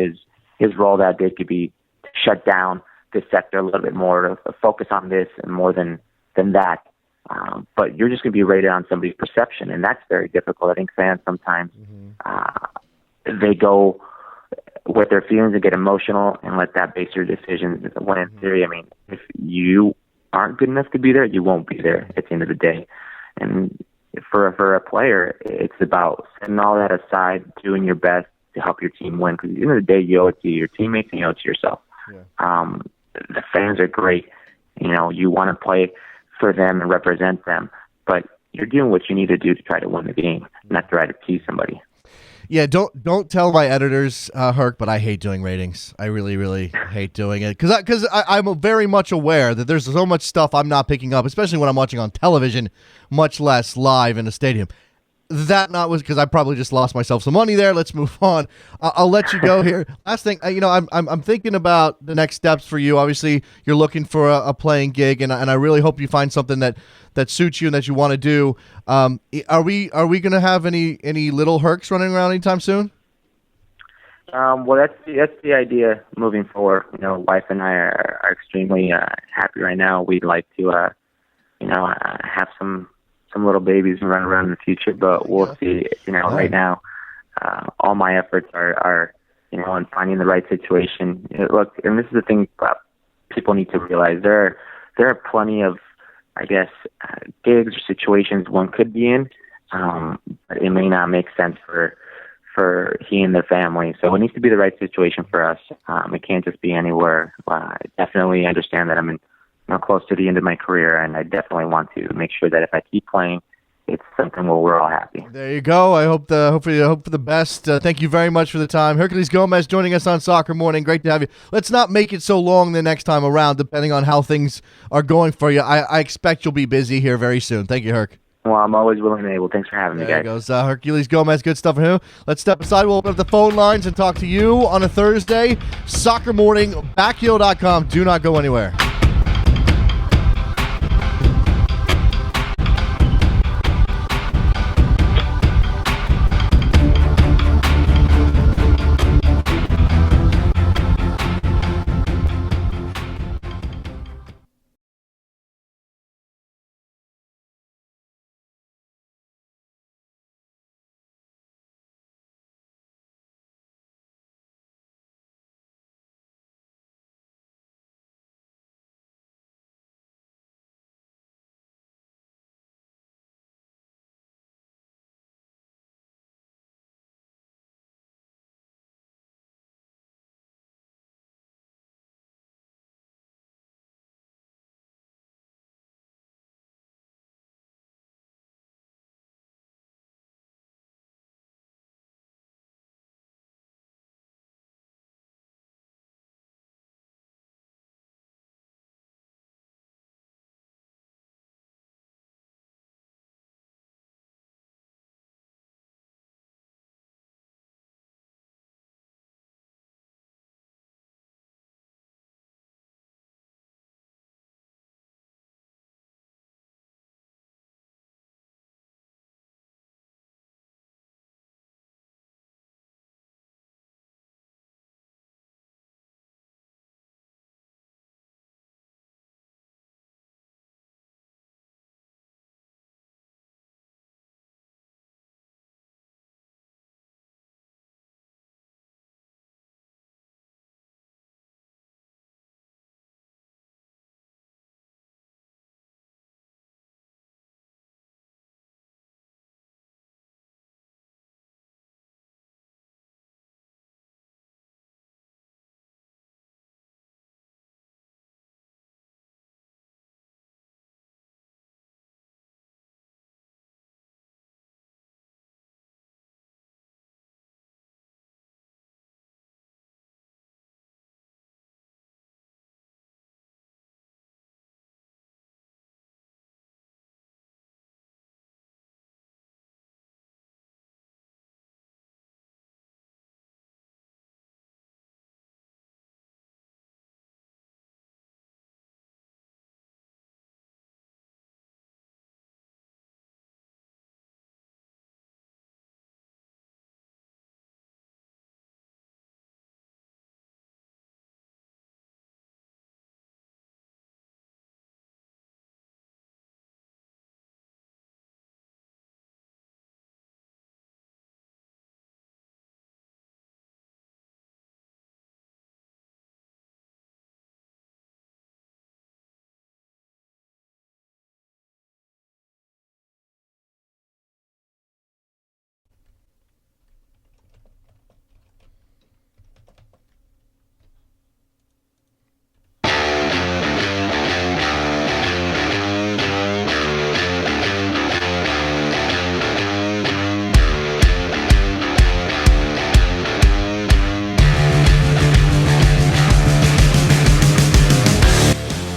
his role that day could be to shut down this sector a little bit more, to focus on this and more than that. But you're just going to be rated on somebody's perception, and that's very difficult. I think fans sometimes they go with their feelings and get emotional and let that base your decisions. When in theory, if you aren't good enough to be there, you won't be there at the end of the day. And for a player, it's about setting all that aside, doing your best to help your team win. Because at the end of the day, you owe it to your teammates and you owe it to yourself. Yeah. The fans are great. You want to play for them and represent them, but you're doing what you need to do to try to win the game, not try to tease somebody. Yeah, don't tell my editors, Herc, but I hate doing ratings. I really, really hate doing it because I'm very much aware that there's so much stuff I'm not picking up, especially when I'm watching on television, much less live in a stadium. That not was because I probably just lost myself some money there. Let's move on. I'll let you go here. Last thing, I'm thinking about the next steps for you. Obviously, you're looking for a playing gig, and I really hope you find something that suits you and that you want to do. Are we going to have any little Hercs running around anytime soon? Well, that's the idea moving forward. Wife and I are extremely happy right now. We'd like to have some little babies and run around in the future, but we'll see. Right now, all my efforts are on finding the right situation. Look, and this is the thing people need to realize: there are plenty of, I guess, gigs or situations one could be in, but it may not make sense for he and their family. So it needs to be the right situation for us. It can't just be anywhere. I definitely understand that I'm close to the end of my career, and I definitely want to make sure that if I keep playing, it's something where we're all happy. There you go. I hope for the best. Thank you very much for the time. Herculez Gomez joining us on Soccer Morning. Great to have you. Let's not make it so long the next time around, depending on how things are going for you. I expect you'll be busy here very soon. Thank you, Herc. Well, I'm always willing and able. Thanks for having me, guys. There goes Herculez Gomez. Good stuff for him. Let's step aside. We'll open up the phone lines and talk to you on a Thursday. Soccer Morning, backheel.com. Do not go anywhere.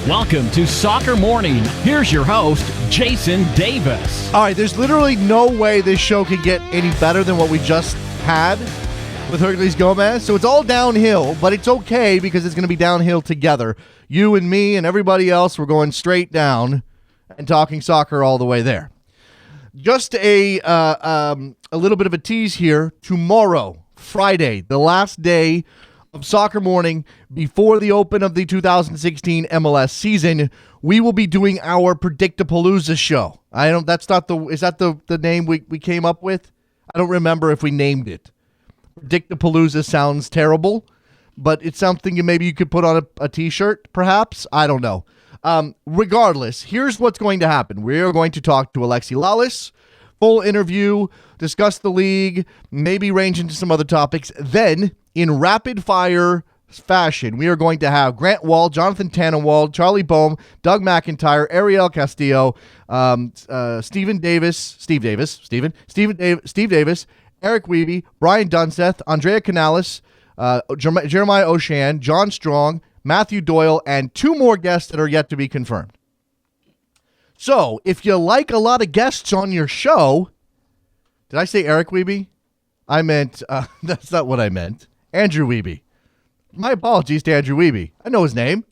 Welcome to Soccer Morning. Here's your host, Jason Davis. All right, there's literally no way this show could get any better than what we just had with Hercules Gomez. So it's all downhill, but it's okay because it's going to be downhill together. You and me and everybody else, we're going straight down and talking soccer all the way there. Just a little bit of a tease here. Tomorrow, Friday, the last day of Soccer Morning before the open of the 2016 MLS season, we will be doing our Predictapalooza show. Is that the name we came up with? I don't remember if we named it. Predictapalooza sounds terrible, but it's something maybe you could put on a t-shirt, perhaps. I don't know. Regardless, here's what's going to happen. We are going to talk to Alexi Lalas, full interview, discuss the league, maybe range into some other topics. Then, in rapid-fire fashion, we are going to have Grant Wall, Jonathan Tannenwald, Charlie Boehm, Doug McIntyre, Ariel Castillo, Steve Davis, Eric Wiebe, Brian Dunseth, Andrea Canales, Jeremiah Oshan, John Strong, Matthew Doyle, and two more guests that are yet to be confirmed. So, if you like a lot of guests on your show, did I say Eric Wiebe? I meant, that's not what I meant. Andrew Wiebe. My apologies to Andrew Wiebe. I know his name.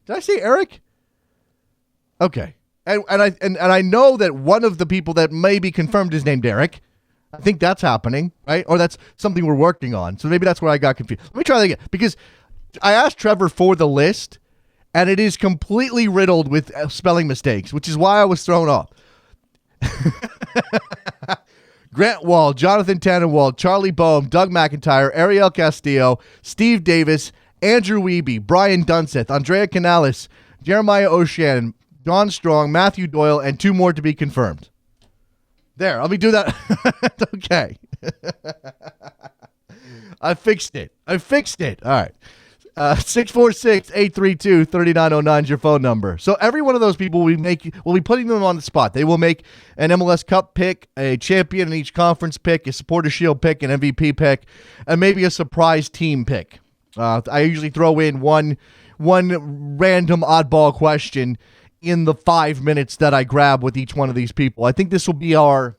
Did I say Eric? Okay. And I know that one of the people that may be confirmed is named Eric. I think that's happening, right? Or that's something we're working on. So maybe that's where I got confused. Let me try that again. Because I asked Trevor for the list, and it is completely riddled with spelling mistakes, which is why I was thrown off. Grant Wall, Jonathan Tannenwald, Charlie Boehm, Doug McIntyre, Ariel Castillo, Steve Davis, Andrew Wiebe, Brian Dunseth, Andrea Canales, Jeremiah Oshan, John Strong, Matthew Doyle, and two more to be confirmed. There, let me do that. Okay. I fixed it. All right. 646-832-3909 is your phone number. So every one of those people we'll be putting them on the spot. They will make an MLS Cup pick, a champion in each conference pick, a Supporter Shield pick, an MVP pick, and maybe a surprise team pick. I usually throw in one random oddball question in the 5 minutes that I grab with each one of these people. I think this will be is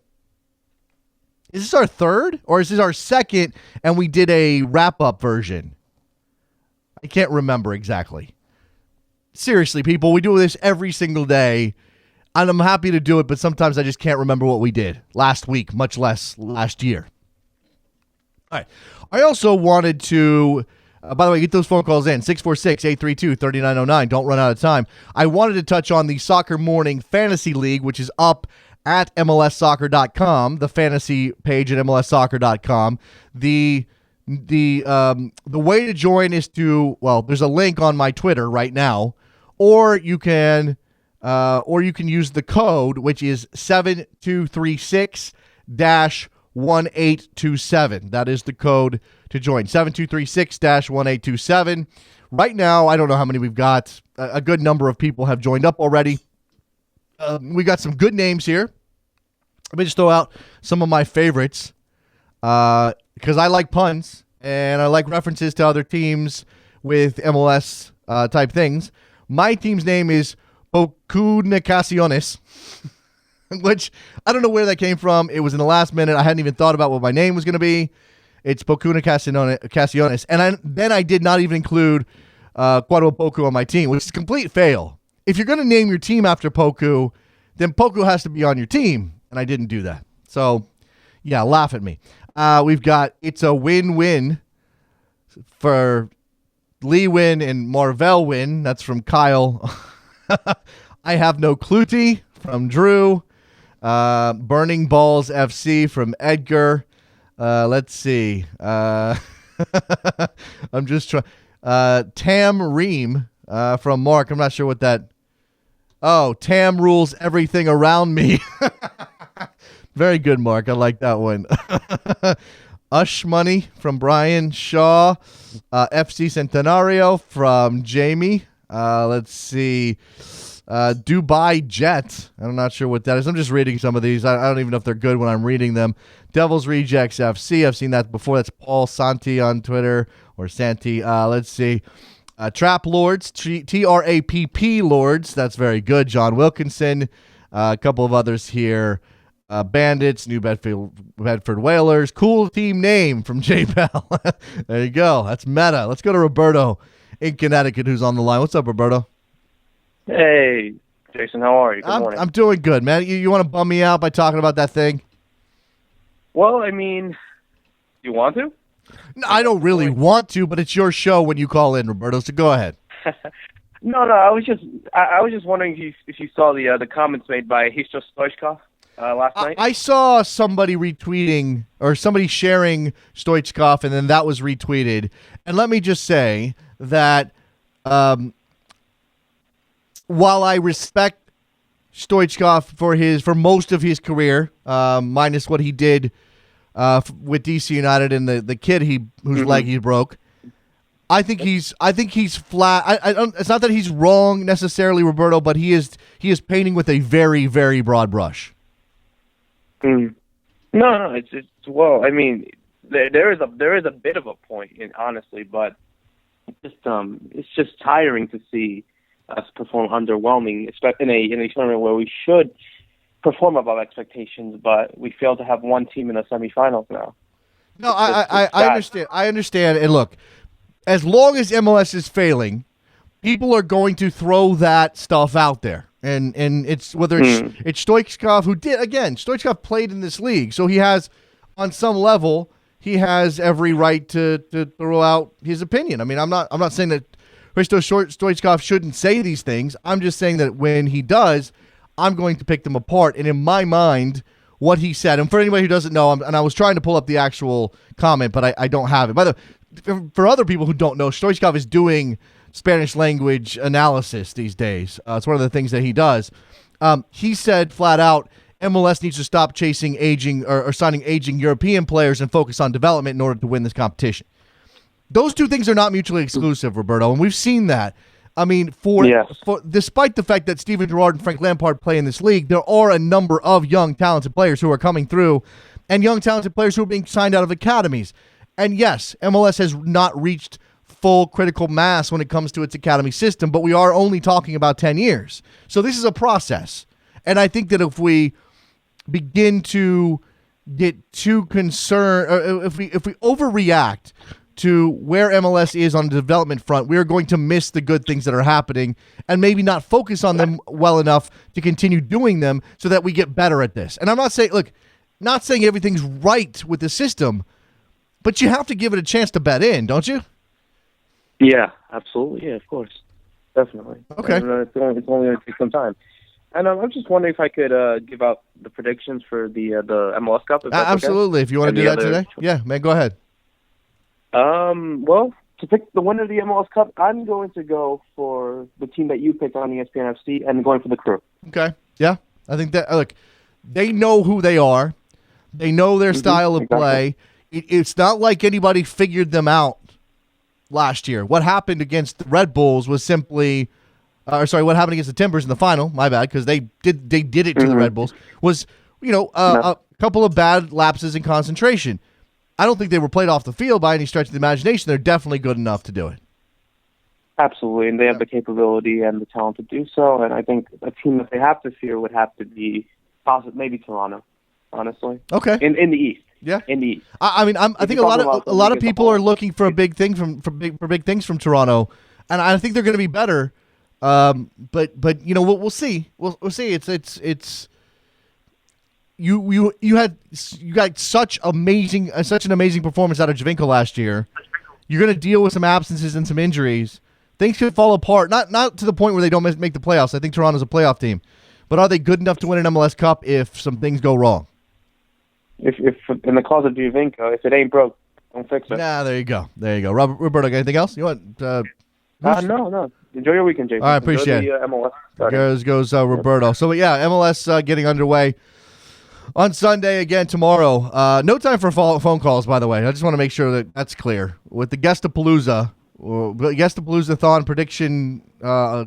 this our third or is this our second and we did a wrap-up version? I can't remember exactly. Seriously, people, we do this every single day, and I'm happy to do it, but sometimes I just can't remember what we did last week, much less last year. All right. I also wanted to, by the way, get those phone calls in, 646-832-3909. Don't run out of time. I wanted to touch on the Soccer Morning Fantasy League, which is up at MLSsoccer.com, the fantasy page at MLSsoccer.com. The way to join is there's a link on my Twitter right now, or you can use the code, which is 7236-1827. That is the code to join, 7236-1827. Right now, I don't know how many we've got. A good number of people have joined up already. We got some good names here. Let me just throw out some of my favorites. Because I like puns and I like references to other teams with MLS type things. My team's name is Comunicaciones, which I don't know where that came from. It was in the last minute. I hadn't even thought about what my name was going to be. It's Comunicaciones. And then I did not even include Cuauhtémoc Poku on my team, which is a complete fail. If you're going to name your team after Poku, then Poku has to be on your team. And I didn't do that. So, yeah, laugh at me. It's a win-win for Lee Win and Marvell Win. That's from Kyle. I have no Clutie from Drew. Burning Balls FC from Edgar. Let's see. I'm just trying. Tam Ream from Mark. I'm not sure what that. Oh, Tam rules everything around me. Very good, Mark. I like that one. Ush Money from Brian Shaw. FC Centenario from Jamie. Let's see. Dubai Jet. I'm not sure what that is. I'm just reading some of these. I don't even know if they're good when I'm reading them. Devil's Rejects FC. I've seen that before. That's Paul Santi on Twitter. Or Santi. Let's see. Trap Lords, TRAPP Lords. That's very good. John Wilkinson, a couple of others here. Bandits, New Bedford Whalers. Cool team name from J Bell. There you go. That's meta. Let's go to Roberto in Connecticut, who's on the line. What's up, Roberto? Hey, Jason. How are you? Good morning. I'm doing good, man. You want to bum me out by talking about that thing? Well, I mean, you want to? No, I don't really want to, but it's your show when you call in, Roberto. So go ahead. No. I was just wondering if you saw the comments made by Hristo Stoichkov last night. I saw somebody retweeting or somebody sharing Stoichkov, and then that was retweeted. And let me just say that while I respect Stoichkov for most of his career, minus what he did with DC United and the kid whose leg he broke, I think he's flat. I don't. It's not that he's wrong necessarily, Roberto, but he is painting with a very, very broad brush. No. It's well. I mean, there is a bit of a point, honestly, but it's just tiring to see us perform underwhelming, especially in a tournament where we should perform above expectations, but we fail to have one team in the semifinals now. No, I understand. I understand. And look, as long as MLS is failing, people are going to throw that stuff out there. And it's whether it's Stoichkov who did, again, Stoichkov played in this league, so he has, on some level, he has every right to throw out his opinion. I mean, I'm not saying that Hristo Stoichkov shouldn't say these things. I'm just saying that when he does, I'm going to pick them apart. And in my mind, what he said, and for anybody who doesn't know, and I was trying to pull up the actual comment, but I don't have it. By the way, for other people who don't know, Stoichkov is doing Spanish language analysis these days. It's one of the things that he does. He said flat out, MLS needs to stop chasing aging or signing aging European players and focus on development in order to win this competition. Those two things are not mutually exclusive, Roberto, and we've seen that. I mean, for despite the fact that Steven Gerrard and Frank Lampard play in this league, there are a number of young, talented players who are coming through and young, talented players who are being signed out of academies. And yes, MLS has not reached full critical mass when it comes to its academy system, but we are only talking about 10 years. So this is a process. And I think that if we begin to get too concerned, or if we overreact to where MLS is on the development front, we are going to miss the good things that are happening and maybe not focus on them well enough to continue doing them so that we get better at this. And I'm not saying everything's right with the system, but you have to give it a chance to bet in, don't you? Yeah, absolutely. Yeah, of course. Definitely. Okay. And, it's only going to take some time. And I'm just wondering if I could give out the predictions for the MLS Cup. If that's absolutely. Okay? If you want to do that today. Yeah, man, go ahead. Well, to pick the winner of the MLS Cup, I'm going to go for the team that you picked on ESPN FC and going for the Crew. Okay. Yeah. I think that, look, they know who they are. They know their style of play. It's not like anybody figured them out last year. What happened against the Red Bulls was simply, what happened against the Timbers in the final, my bad, because they did it to the Red Bulls, was, a couple of bad lapses in concentration. I don't think they were played off the field by any stretch of the imagination. They're definitely good enough to do it. Absolutely, and they have the capability and the talent to do so. And I think a team that they have to fear would have to be maybe Toronto, honestly. Okay. In the East. Yeah. In the East. I think a lot of people are looking for big things from Toronto, and I think they're going to be better. But we'll see. We'll see. It's. You got such an amazing performance out of Giovinco last year. You're going to deal with some absences and some injuries. Things could fall apart. Not to the point where they don't make the playoffs. I think Toronto's a playoff team, but are they good enough to win an MLS Cup if some things go wrong? If in the cause of Giovinco, if it ain't broke, don't fix it. Nah, there you go. Roberto, got anything else? You want? No. Enjoy your weekend, Jason. I appreciate it. MLS. Goes Roberto. So yeah, MLS getting underway on Sunday again tomorrow. No time for phone calls, by the way. I just want to make sure that that's clear. With the Guestapalooza-thon prediction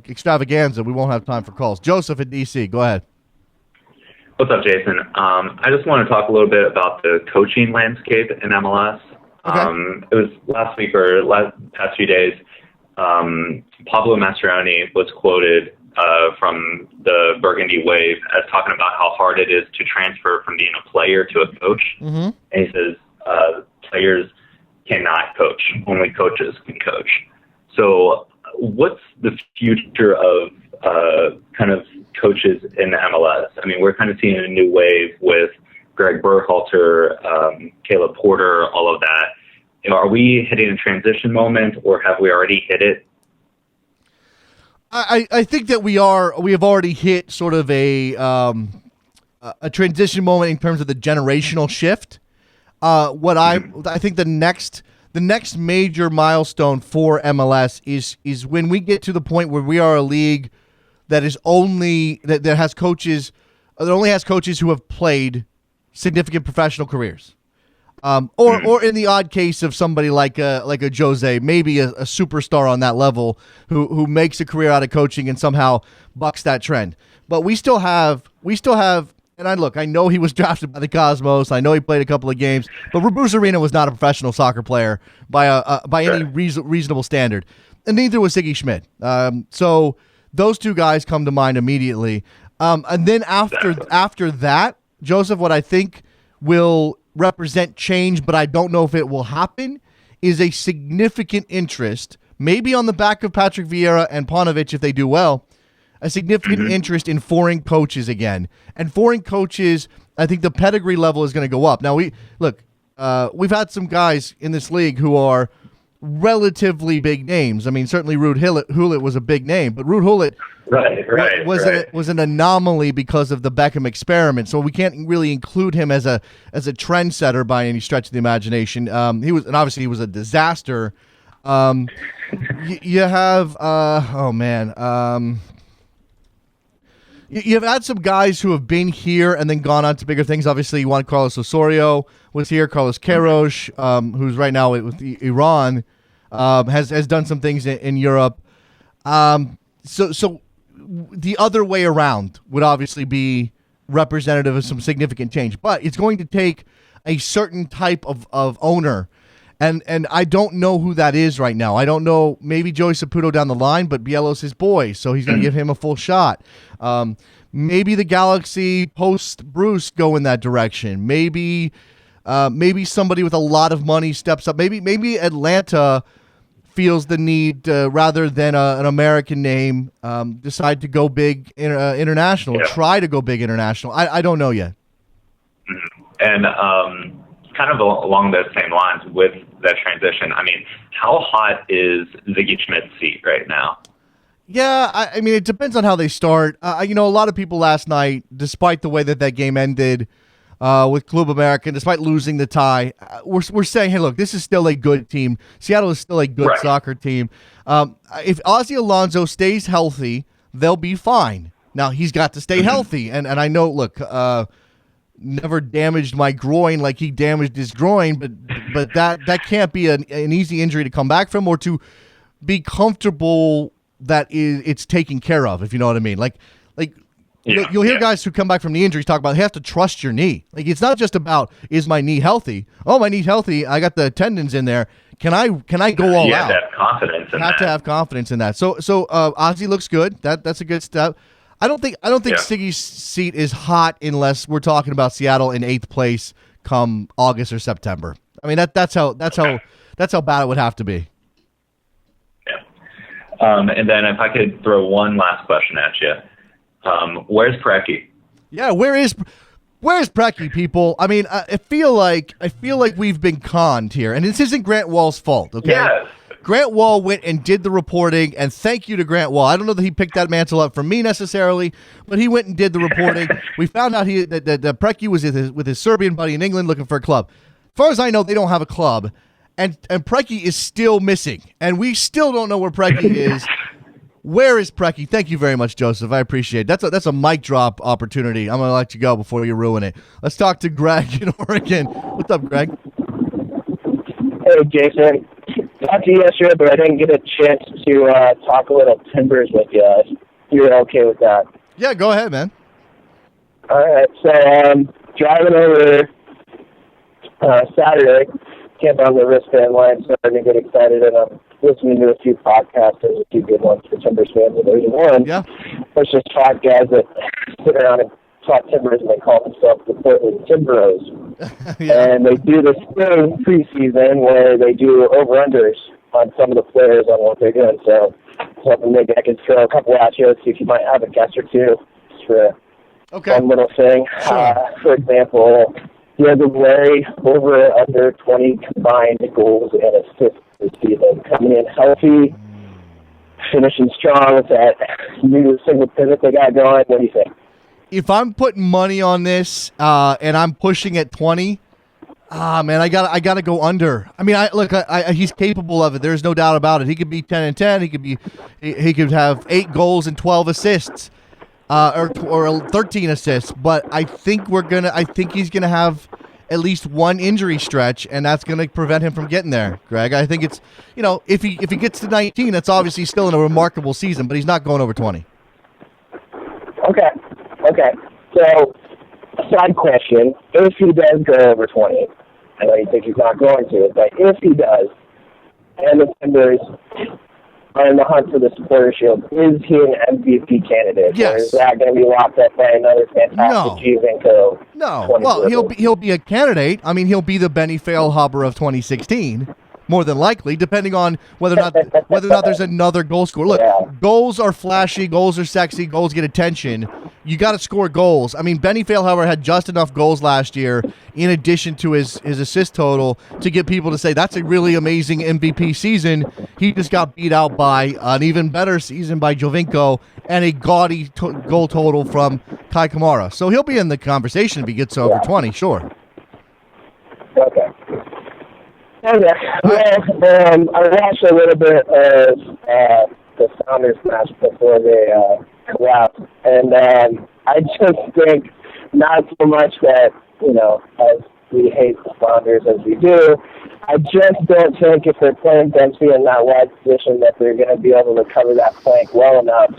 extravaganza, we won't have time for calls. Joseph in D.C., go ahead. What's up, Jason? I just want to talk a little bit about the coaching landscape in MLS. Okay. It was last week or past few days. Pablo Mastroeni was quoted from the Burgundy Wave as talking about how hard it is to transfer from being a player to a coach. And he says players cannot coach. Only coaches can coach. So what's the future of kind of coaches in the MLS? I mean, we're kind of seeing a new wave with Greg Berhalter, Caleb Porter, all of that. Are we hitting a transition moment, or have we already hit it? I think that we have already hit sort of a transition moment in terms of the generational shift. I think the next major milestone for MLS is when we get to the point where we are a league that is only that has coaches that only has coaches who have played significant professional careers. Or in the odd case of somebody like a Jose, maybe a superstar on that level who makes a career out of coaching and somehow bucks that trend. But we still have, and I know he was drafted by the Cosmos. I know he played a couple of games, but Bruce Arena was not a professional soccer player by any reasonable standard, and neither was Siggy Schmidt. So those two guys come to mind immediately. And then after that, Joseph, what I think will represent change, but I don't know if it will happen, is a significant interest, maybe on the back of Patrick Vieira and Paunovic if they do well, a significant interest in foreign coaches again. And foreign coaches, I think the pedigree level is going to go up. Now, we've had some guys in this league who are relatively big names. I mean, certainly Ruud Gullit was a big name, but Ruud Gullit was an anomaly because of the Beckham experiment. So we can't really include him as a trendsetter by any stretch of the imagination. He was a disaster. You have you've had some guys who have been here and then gone on to bigger things. Obviously, Juan Carlos Osorio was here. Carlos Queiroz, who's right now with Iran, has done some things in Europe. So the other way around would obviously be representative of some significant change. But it's going to take a certain type of owner. And I don't know who that is right now. I don't know, maybe Joey Saputo down the line, but Bielo's his boy, so he's going to give him a full shot. Maybe the Galaxy post-Bruce go in that direction. Maybe somebody with a lot of money steps up. Maybe Atlanta feels the need, rather than an American name, decide to go big international, try to go big international. I don't know yet. And kind of along those same lines with that transition, I mean, how hot is Ziggy Schmidt's seat right now? Yeah, I mean, it depends on how they start. A lot of people last night, despite the way that game ended with Club America, despite losing the tie, we're saying, hey, look, this is still a good team. Seattle is still a good soccer team. If Ozzie Alonso stays healthy, they'll be fine. Now, he's got to stay healthy. And I know, look, never damaged my groin like he damaged his groin, but that can't be an easy injury to come back from or to be comfortable that it's taken care of, if you know what I mean. You'll hear guys who come back from knee injuries talk about, you have to trust your knee. Like, it's not just about, is my knee healthy? Oh, my knee's healthy. I got the tendons in there. Can I go all out? You have to have confidence in that. Have to have confidence in that. So Ozzie looks good. That's a good step. I don't think Siggy's seat is hot unless we're talking about Seattle in 8th place come August or September. I mean, that's how bad it would have to be. Yeah. And then if I could throw one last question at you, where's Preki? Yeah, where's Preki, people? I mean, I feel like we've been conned here, and this isn't Grant Wall's fault. Okay. Yes. Grant Wall went and did the reporting, and thank you to Grant Wall. I don't know that he picked that mantle up from me necessarily, but he went and did the reporting. We found out that Preki was with his Serbian buddy in England looking for a club. As far as I know, they don't have a club, and Preki is still missing, and we still don't know where Preki is. Where is Preki? Thank you very much, Joseph. I appreciate it. That's a mic drop opportunity. I'm going to let you go before you ruin it. Let's talk to Greg in Oregon. What's up, Greg? Hey, Jason. Talked to you yesterday, but I didn't get a chance to talk a little Timbers with you. You're okay with that? Yeah, go ahead, man. All right. So driving over Saturday, camp on the wristband line, starting to get excited, and I'm listening to a few podcasts. There's a few good ones for Timbers fans, and there's one. Yeah. There's just 5 guys that sit around and talk Timbers, and they call themselves the Portland Timberos. Yeah. And they do this thing preseason where they do over-unders on some of the players on what they're doing. So something maybe I could throw a couple at you, see if you might have a guess or two. Just for a fun little thing. Sure. For example, Larry over or under 20 combined goals and assists this season. Coming in healthy, finishing strong with that new single pivot they got going. What do you think? If I'm putting money on this and I'm pushing at 20, man, I gotta go under. I mean, he's capable of it. There's no doubt about it. He could be 10 and 10. He could have 8 goals and 12 assists, or 13 assists. But I think he's gonna have at least one injury stretch, and that's gonna prevent him from getting there. Greg, I think it's if he gets to 19, that's obviously still in a remarkable season, but he's not going over 20. Okay. So, side question: if he does go over 20, I know you think he's not going to, but if he does, and the Timbers are in the hunt for the Supporter Shield, is he an MVP candidate? Yes. Or is that going to be locked up by another fantastic Giovinco? No. Well, he'll be a candidate. I mean, he'll be the Benny Feilhaber of 2016. More than likely, depending on whether or not there's another goal scorer. Look, goals are flashy, goals are sexy, goals get attention. You got to score goals. I mean, Benny Feilhaber had just enough goals last year, in addition to his assist total, to get people to say that's a really amazing MVP season. He just got beat out by an even better season by Giovinco and a gaudy goal total from Kai Kamara. So he'll be in the conversation if he gets over 20, sure. Okay. Okay. Well, I watched a little bit of the Sounders match before they collapsed, and I just think not so much that, as we hate the Sounders as we do, I just don't think if they're playing Dempsey in that wide position that they're going to be able to cover that flank well enough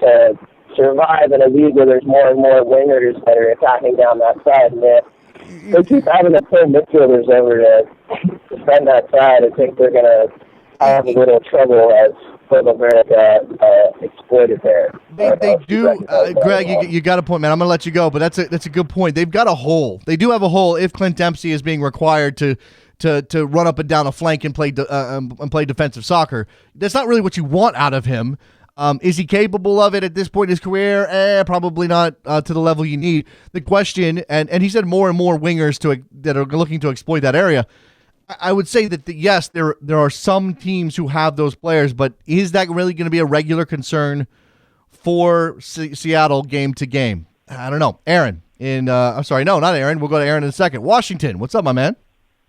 to survive in a league where there's more and more wingers that are attacking down that side. And they keep having to pull midfielders over to defend that side. I think they're going to have a little trouble as Club America exploited there. They do, Greg. You got a point, man. I'm going to let you go, but that's a good point. They've got a hole. They do have a hole if Clint Dempsey is being required to run up and down a flank and play defensive soccer. That's not really what you want out of him. Is he capable of it at this point in his career? Probably not to the level you need. The question, and he said more and more wingers that are looking to exploit that area. I would say that, yes, there are some teams who have those players, but is that really going to be a regular concern for Seattle game to game? I don't know. Aaron, I'm sorry, no, not Aaron. We'll go to Aaron in a second. Washington, what's up, my man?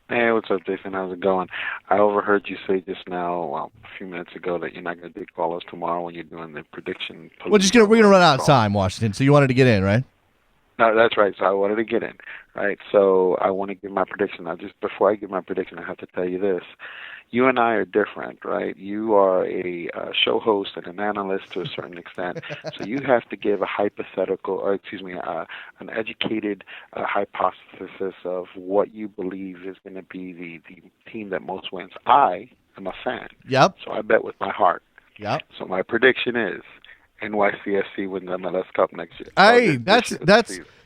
Hey, what's up, Jason? How's it going? I overheard you say just now, a few minutes ago, that you're not going to do callers tomorrow when you're doing the prediction. We're going to run out of time, Washington. So you wanted to get in, right? No, that's right. So I wanted to get in, right? So I want to give my prediction. Now, just before I give my prediction, I have to tell you this. You and I are different, right? You are a show host and an analyst to a certain extent, so you have to give a hypothetical, or an educated hypothesis of what you believe is going to be the team that most wins. I am a fan. Yep. So I bet with my heart. Yep. So my prediction is NYCFC win the MLS Cup next year. Hey, that's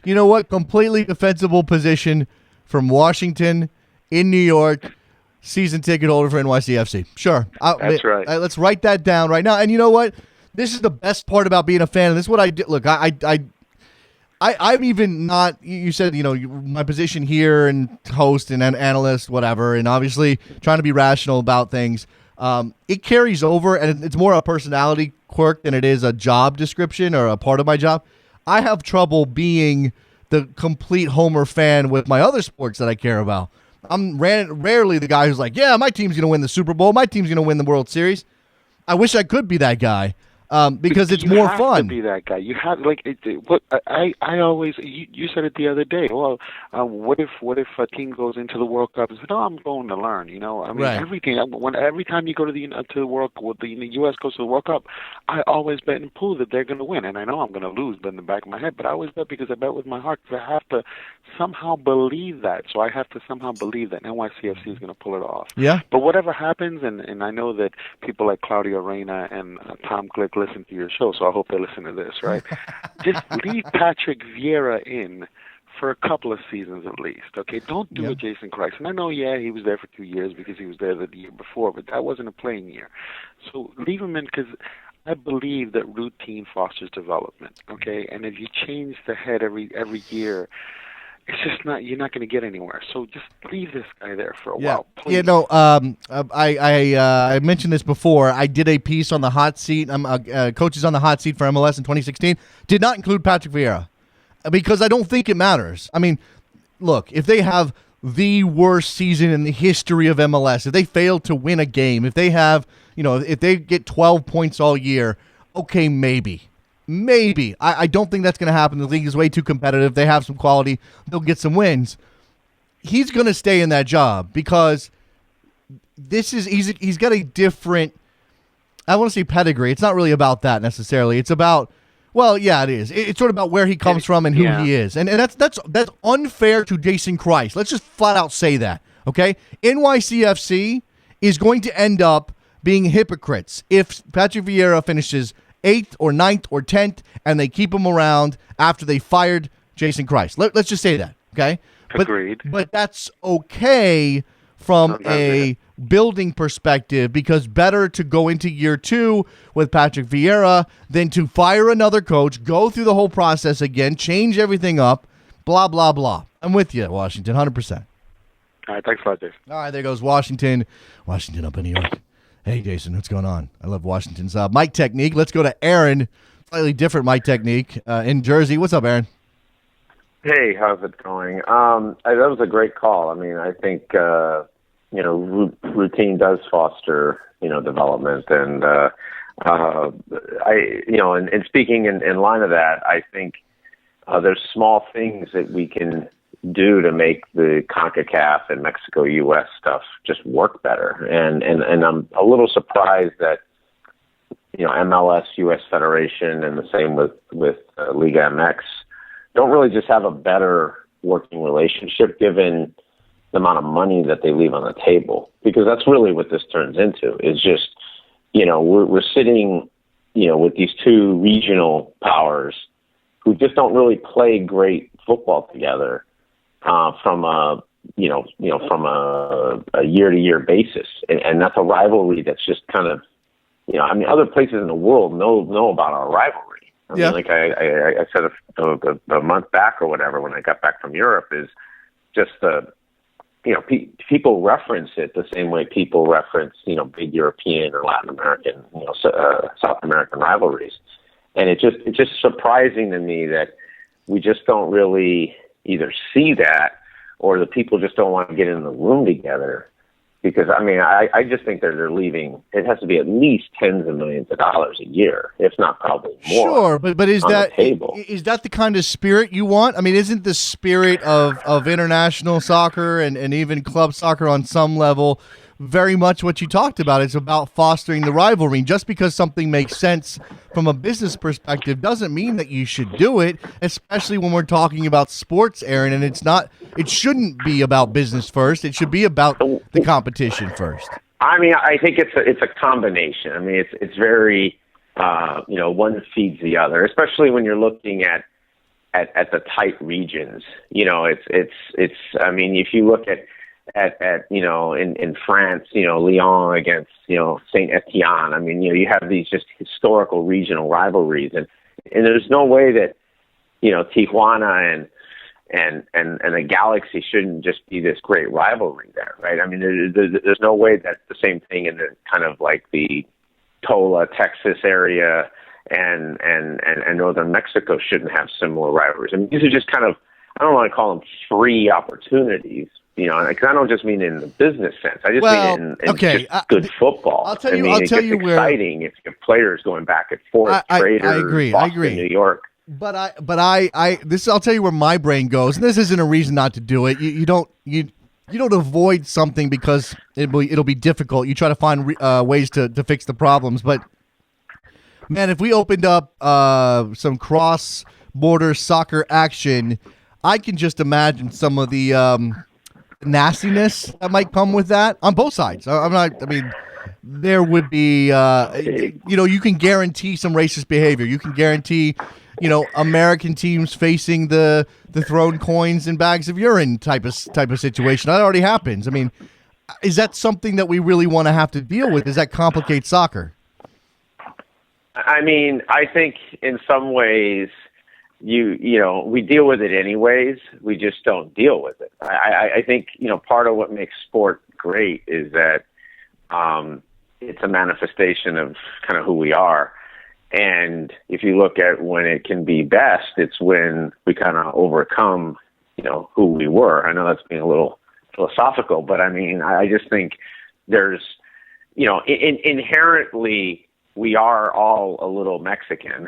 you know what? Completely defensible position from Washington in New York. Season ticket holder for NYCFC. Sure. That's right. Let's write that down right now. And you know what? This is the best part about being a fan. And this is what I did. Look, I'm even not, you said, my position here and host and an analyst, whatever, and obviously trying to be rational about things. It carries over, and it's more a personality quirk than it is a job description or a part of my job. I have trouble being the complete homer fan with my other sports that I care about. I'm rarely the guy who's like, yeah, my team's going to win the Super Bowl. My team's going to win the World Series. I wish I could be that guy. because it's you more have fun. To be that guy. You have what I always. You said it the other day. Well, what if a team goes into the World Cup and says, "No, I'm going to learn." You know, I mean, Right. everything. Every time you go to the World, the U.S. goes to the World Cup, I always bet in pool that they're going to win, and I know I'm going to lose, but in the back of my head, but I always bet because I bet with my heart. I have to somehow believe that. So I have to somehow believe that NYCFC is going to pull it off. Yeah. But whatever happens, and I know that people like Claudio Reyna and Tom Glick listen to your show, so I hope they listen to this, right? Just leave Patrick Vieira in for a couple of seasons at least, okay? Don't do a Jason Christ. And I know, he was there for 2 years because he was there the year before, but that wasn't a playing year. So leave him in because I believe that routine fosters development, okay? And if you change the head every year, it's just not. You're not going to get anywhere. So just leave this guy there for a while, please. Yeah, no. I mentioned this before. I did a piece on the hot seat. Coaches on the hot seat for MLS in 2016. Did not include Patrick Vieira because I don't think it matters. I mean, look, if they have the worst season in the history of MLS, if they fail to win a game, if they have, if they get 12 points all year, okay, maybe. I don't think that's going to happen. The league is way too competitive. They have some quality. They'll get some wins. He's going to stay in that job because he's got a different, I want to say pedigree. It's not really about that necessarily. It's about, well, yeah, it is. It's sort of about where he comes from and who he is. And that's unfair to Jason Christ. Let's just flat out say that, okay? NYCFC is going to end up being hypocrites if Patrick Vieira finishes 8th or 9th or 10th, and they keep him around after they fired Jason Christ. Let's just say that, okay? Agreed. But that's okay from a building perspective because better to go into year 2 with Patrick Vieira than to fire another coach, go through the whole process again, change everything up, blah, blah, blah. I'm with you, Washington, 100%. All right, thanks a lot, Dave. All right, there goes Washington. Washington up in New York. Hey, Jason, what's going on? I love Washington's mic technique. Let's go to Aaron, slightly different mic technique in Jersey. What's up, Aaron? Hey, how's it going? That was a great call. I mean, I think, routine does foster, development. And, and speaking in line of that, I think there's small things that we can do to make the CONCACAF and Mexico U.S. stuff just work better. And I'm a little surprised that, MLS, U.S. Federation, and the same with Liga MX don't really just have a better working relationship given the amount of money that they leave on the table. Because that's really what this turns into is just, we're sitting, with these two regional powers who just don't really play great football together. From a year-to-year basis, and that's a rivalry that's just kind of, other places in the world know about our rivalry. I mean, like I said a month back or whatever when I got back from Europe is just people reference it the same way people reference big European or Latin American, South American rivalries, and it's just surprising to me that we just don't really either see that or the people just don't want to get in the room together because, I just think that they're leaving. It has to be at least tens of millions of dollars a year, if not probably more. Sure, but is that the kind of spirit you want? I mean, isn't the spirit of international soccer and even club soccer on some level very much what you talked about? It's about fostering the rivalry. Just because something makes sense from a business perspective doesn't mean that you should do it, especially when we're talking about sports, Aaron, and it shouldn't be about business first. It should be about the competition first. I think it's a combination. It's very, one feeds the other, especially when you're looking at the tight regions. If you look at in France, Lyon against, Saint Etienne. You have these just historical regional rivalries, and there's no way that, Tijuana and the Galaxy shouldn't just be this great rivalry there, right? There's no way that the same thing in the kind of like the Tola, Texas area and northern Mexico shouldn't have similar rivalries. These are just kind of, I don't want to call them free opportunities, because I don't just mean in the business sense. I just mean in just good football. I'll tell you. It's exciting if players going back and forth. Traders, I agree. Boston, I agree. New York. But I'll tell you where my brain goes, and this isn't a reason not to do it. You don't avoid something because it'll be difficult. You try to find ways to fix the problems. But man, if we opened up some cross-border soccer action, I can just imagine some of the nastiness that might come with that on both sides. There would be, you can guarantee some racist behavior. You can guarantee, American teams facing the thrown coins and bags of urine type of situation. That already happens. I mean, is that something that we really want to have to deal with? Does that complicate soccer? I mean, I think in some ways we deal with it anyways. We just don't deal with it. I think, part of what makes sport great is that it's a manifestation of kind of who we are. And if you look at when it can be best, it's when we kind of overcome, who we were. I know that's being a little philosophical, but I mean, I just think there's, inherently we are all a little Mexican,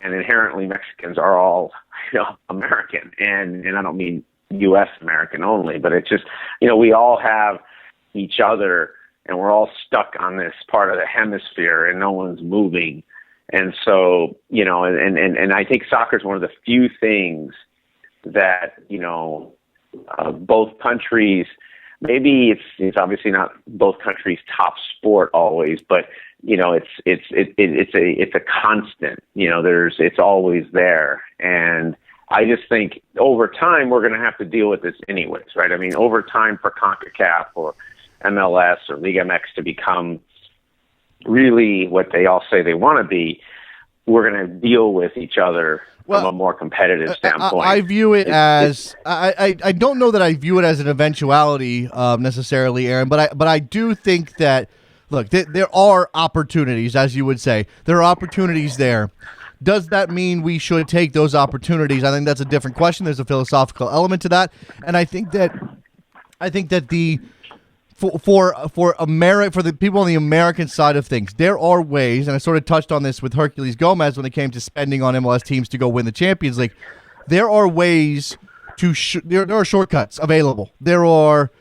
and inherently Mexicans are all, American. And I don't mean U.S. American only, but it's just, we all have each other, and we're all stuck on this part of the hemisphere, and no one's moving. And so, and I think soccer is one of the few things that, both countries, maybe it's obviously not both countries' top sport always, but it's a constant. It's always there. And I just think over time we're going to have to deal with this anyways, right? I mean, over time for CONCACAF or MLS or Liga MX to become really what they all say they want to be, we're going to deal with each other from a more competitive standpoint. I view it as I don't know that I view it as an eventuality necessarily, Aaron, but I do think that look, there are opportunities, as you would say. There are opportunities there. Does that mean we should take those opportunities? I think that's a different question. There's a philosophical element to that, and I think that the for the people on the American side of things, there are ways, and I sort of touched on this with Herculez Gomez when it came to spending on MLS teams to go win the Champions League. There are ways there are shortcuts available. There are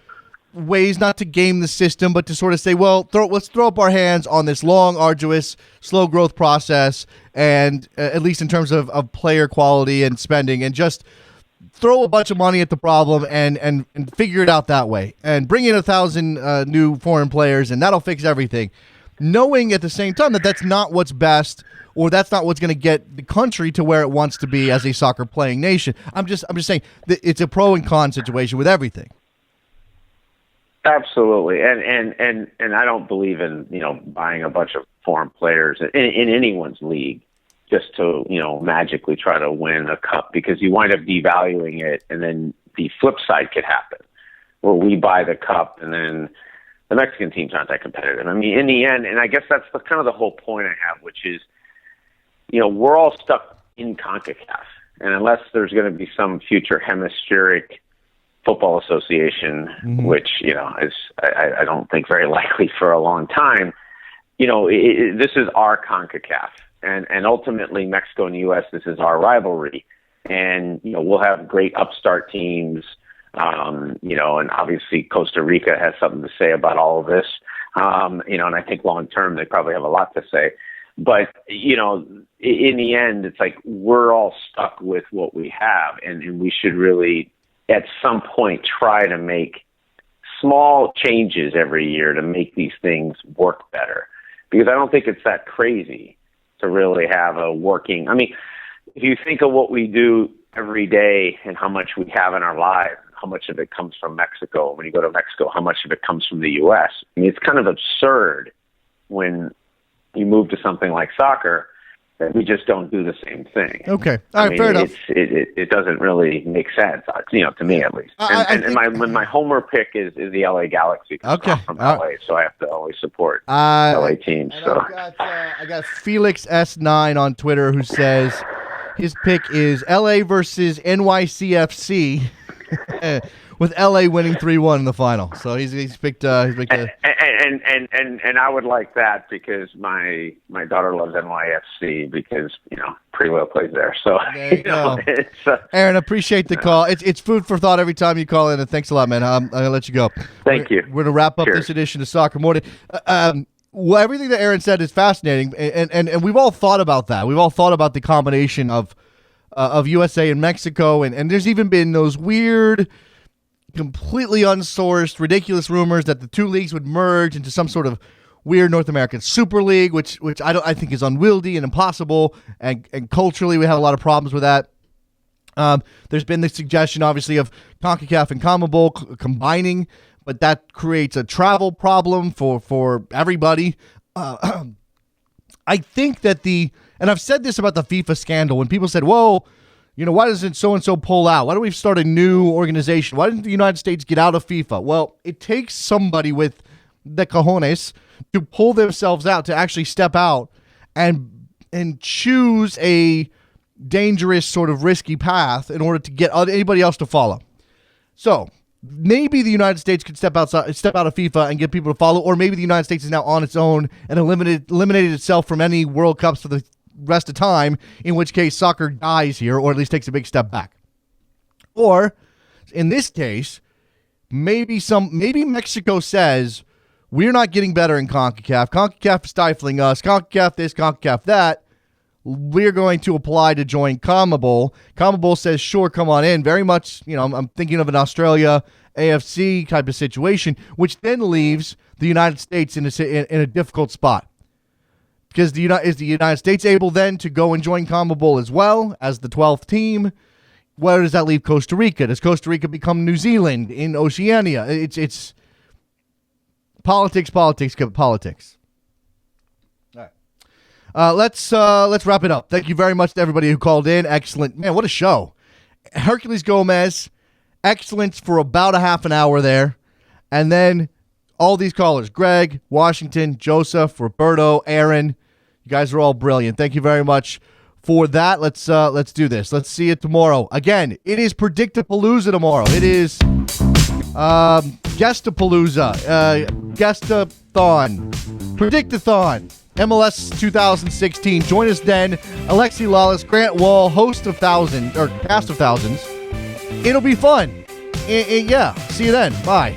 ways not to game the system, but to sort of say, well, let's throw up our hands on this long, arduous, slow growth process, and at least in terms of player quality and spending, and just throw a bunch of money at the problem and figure it out that way, and bring in 1,000 new foreign players, and that'll fix everything. Knowing at the same time that that's not what's best, or that's not what's going to get the country to where it wants to be as a soccer playing nation. I'm just saying that it's a pro and con situation with everything. Absolutely, and I don't believe in buying a bunch of foreign players in anyone's league just to magically try to win a cup, because you wind up devaluing it, and then the flip side could happen where we buy the cup and then the Mexican teams aren't that competitive. I mean, in the end, and I guess that's kind of the whole point I have, which is we're all stuck in CONCACAF, and unless there's going to be some future hemispheric football association, which is I don't think very likely for a long time. This is our CONCACAF, and ultimately Mexico and the U.S. This is our rivalry, and we'll have great upstart teams, and obviously Costa Rica has something to say about all of this, and I think long term they probably have a lot to say, but in the end it's like we're all stuck with what we have, and we should really at some point try to make small changes every year to make these things work better. Because I don't think it's that crazy to really have a working... I mean, if you think of what we do every day and how much we have in our lives, how much of it comes from Mexico. When you go to Mexico, how much of it comes from the U.S. I mean, it's kind of absurd when you move to something like soccer that we just don't do the same thing. Okay. All right, fair enough. It doesn't really make sense, to me at least. And my homer pick is the LA Galaxy. Okay. I'm from LA, so I have to always support LA teams. So I got Felix S9 on Twitter who says his pick is LA versus NYCFC. with LA winning 3-1 in the final. So he's picked. And I would like that because my daughter loves NYFC because Prelo plays there. So there you go. Aaron, appreciate the call. It's food for thought every time you call in, and thanks a lot, man. I'm gonna let you go. Thank you. We're gonna wrap up this edition of Soccer Morning. Well, everything that Aaron said is fascinating, and we've all thought about that. We've all thought about the combination of USA and Mexico, and there's even been those weird, completely unsourced, ridiculous rumors that the two leagues would merge into some sort of weird North American Super League, which I think is unwieldy and impossible, and culturally we have a lot of problems with that. There's been the suggestion, obviously, of CONCACAF and CONMEBOL combining, but that creates a travel problem for everybody. I think that and I've said this about the FIFA scandal, when people said, whoa, why doesn't so-and-so pull out? Why don't we start a new organization? Why didn't the United States get out of FIFA? Well, it takes somebody with the cojones to pull themselves out, to actually step out and choose a dangerous sort of risky path in order to get anybody else to follow. So maybe the United States could step out of FIFA and get people to follow, or maybe the United States is now on its own and eliminated itself from any World Cups for the rest of time, in which case soccer dies here, or at least takes a big step back. Or in this case, maybe Mexico says, we're not getting better in CONCACAF. CONCACAF is stifling us. CONCACAF this, CONCACAF that. We're going to apply to join CONMEBOL. CONMEBOL says, sure, come on in. Very much, I'm thinking of an Australia AFC type of situation, which then leaves the United States in a difficult spot. Because is the United States able then to go and join CONMEBOL as well as the 12th team? Where does that leave Costa Rica? Does Costa Rica become New Zealand in Oceania? It's politics. All right. Let's wrap it up. Thank you very much to everybody who called in. Excellent. Man, what a show. Herculez Gomez, excellence for about a half an hour there. And then all these callers, Greg, Washington, Joseph, Roberto, Aaron, you guys are all brilliant. Thank you very much for that. Let's do this. Let's see it tomorrow. Again, it is Predictapalooza tomorrow. It is Guestapalooza, Guestathon, Predictathon, MLS 2016. Join us then. Alexi Lawless, Grant Wall, host of cast of thousands. It'll be fun. Yeah. See you then. Bye.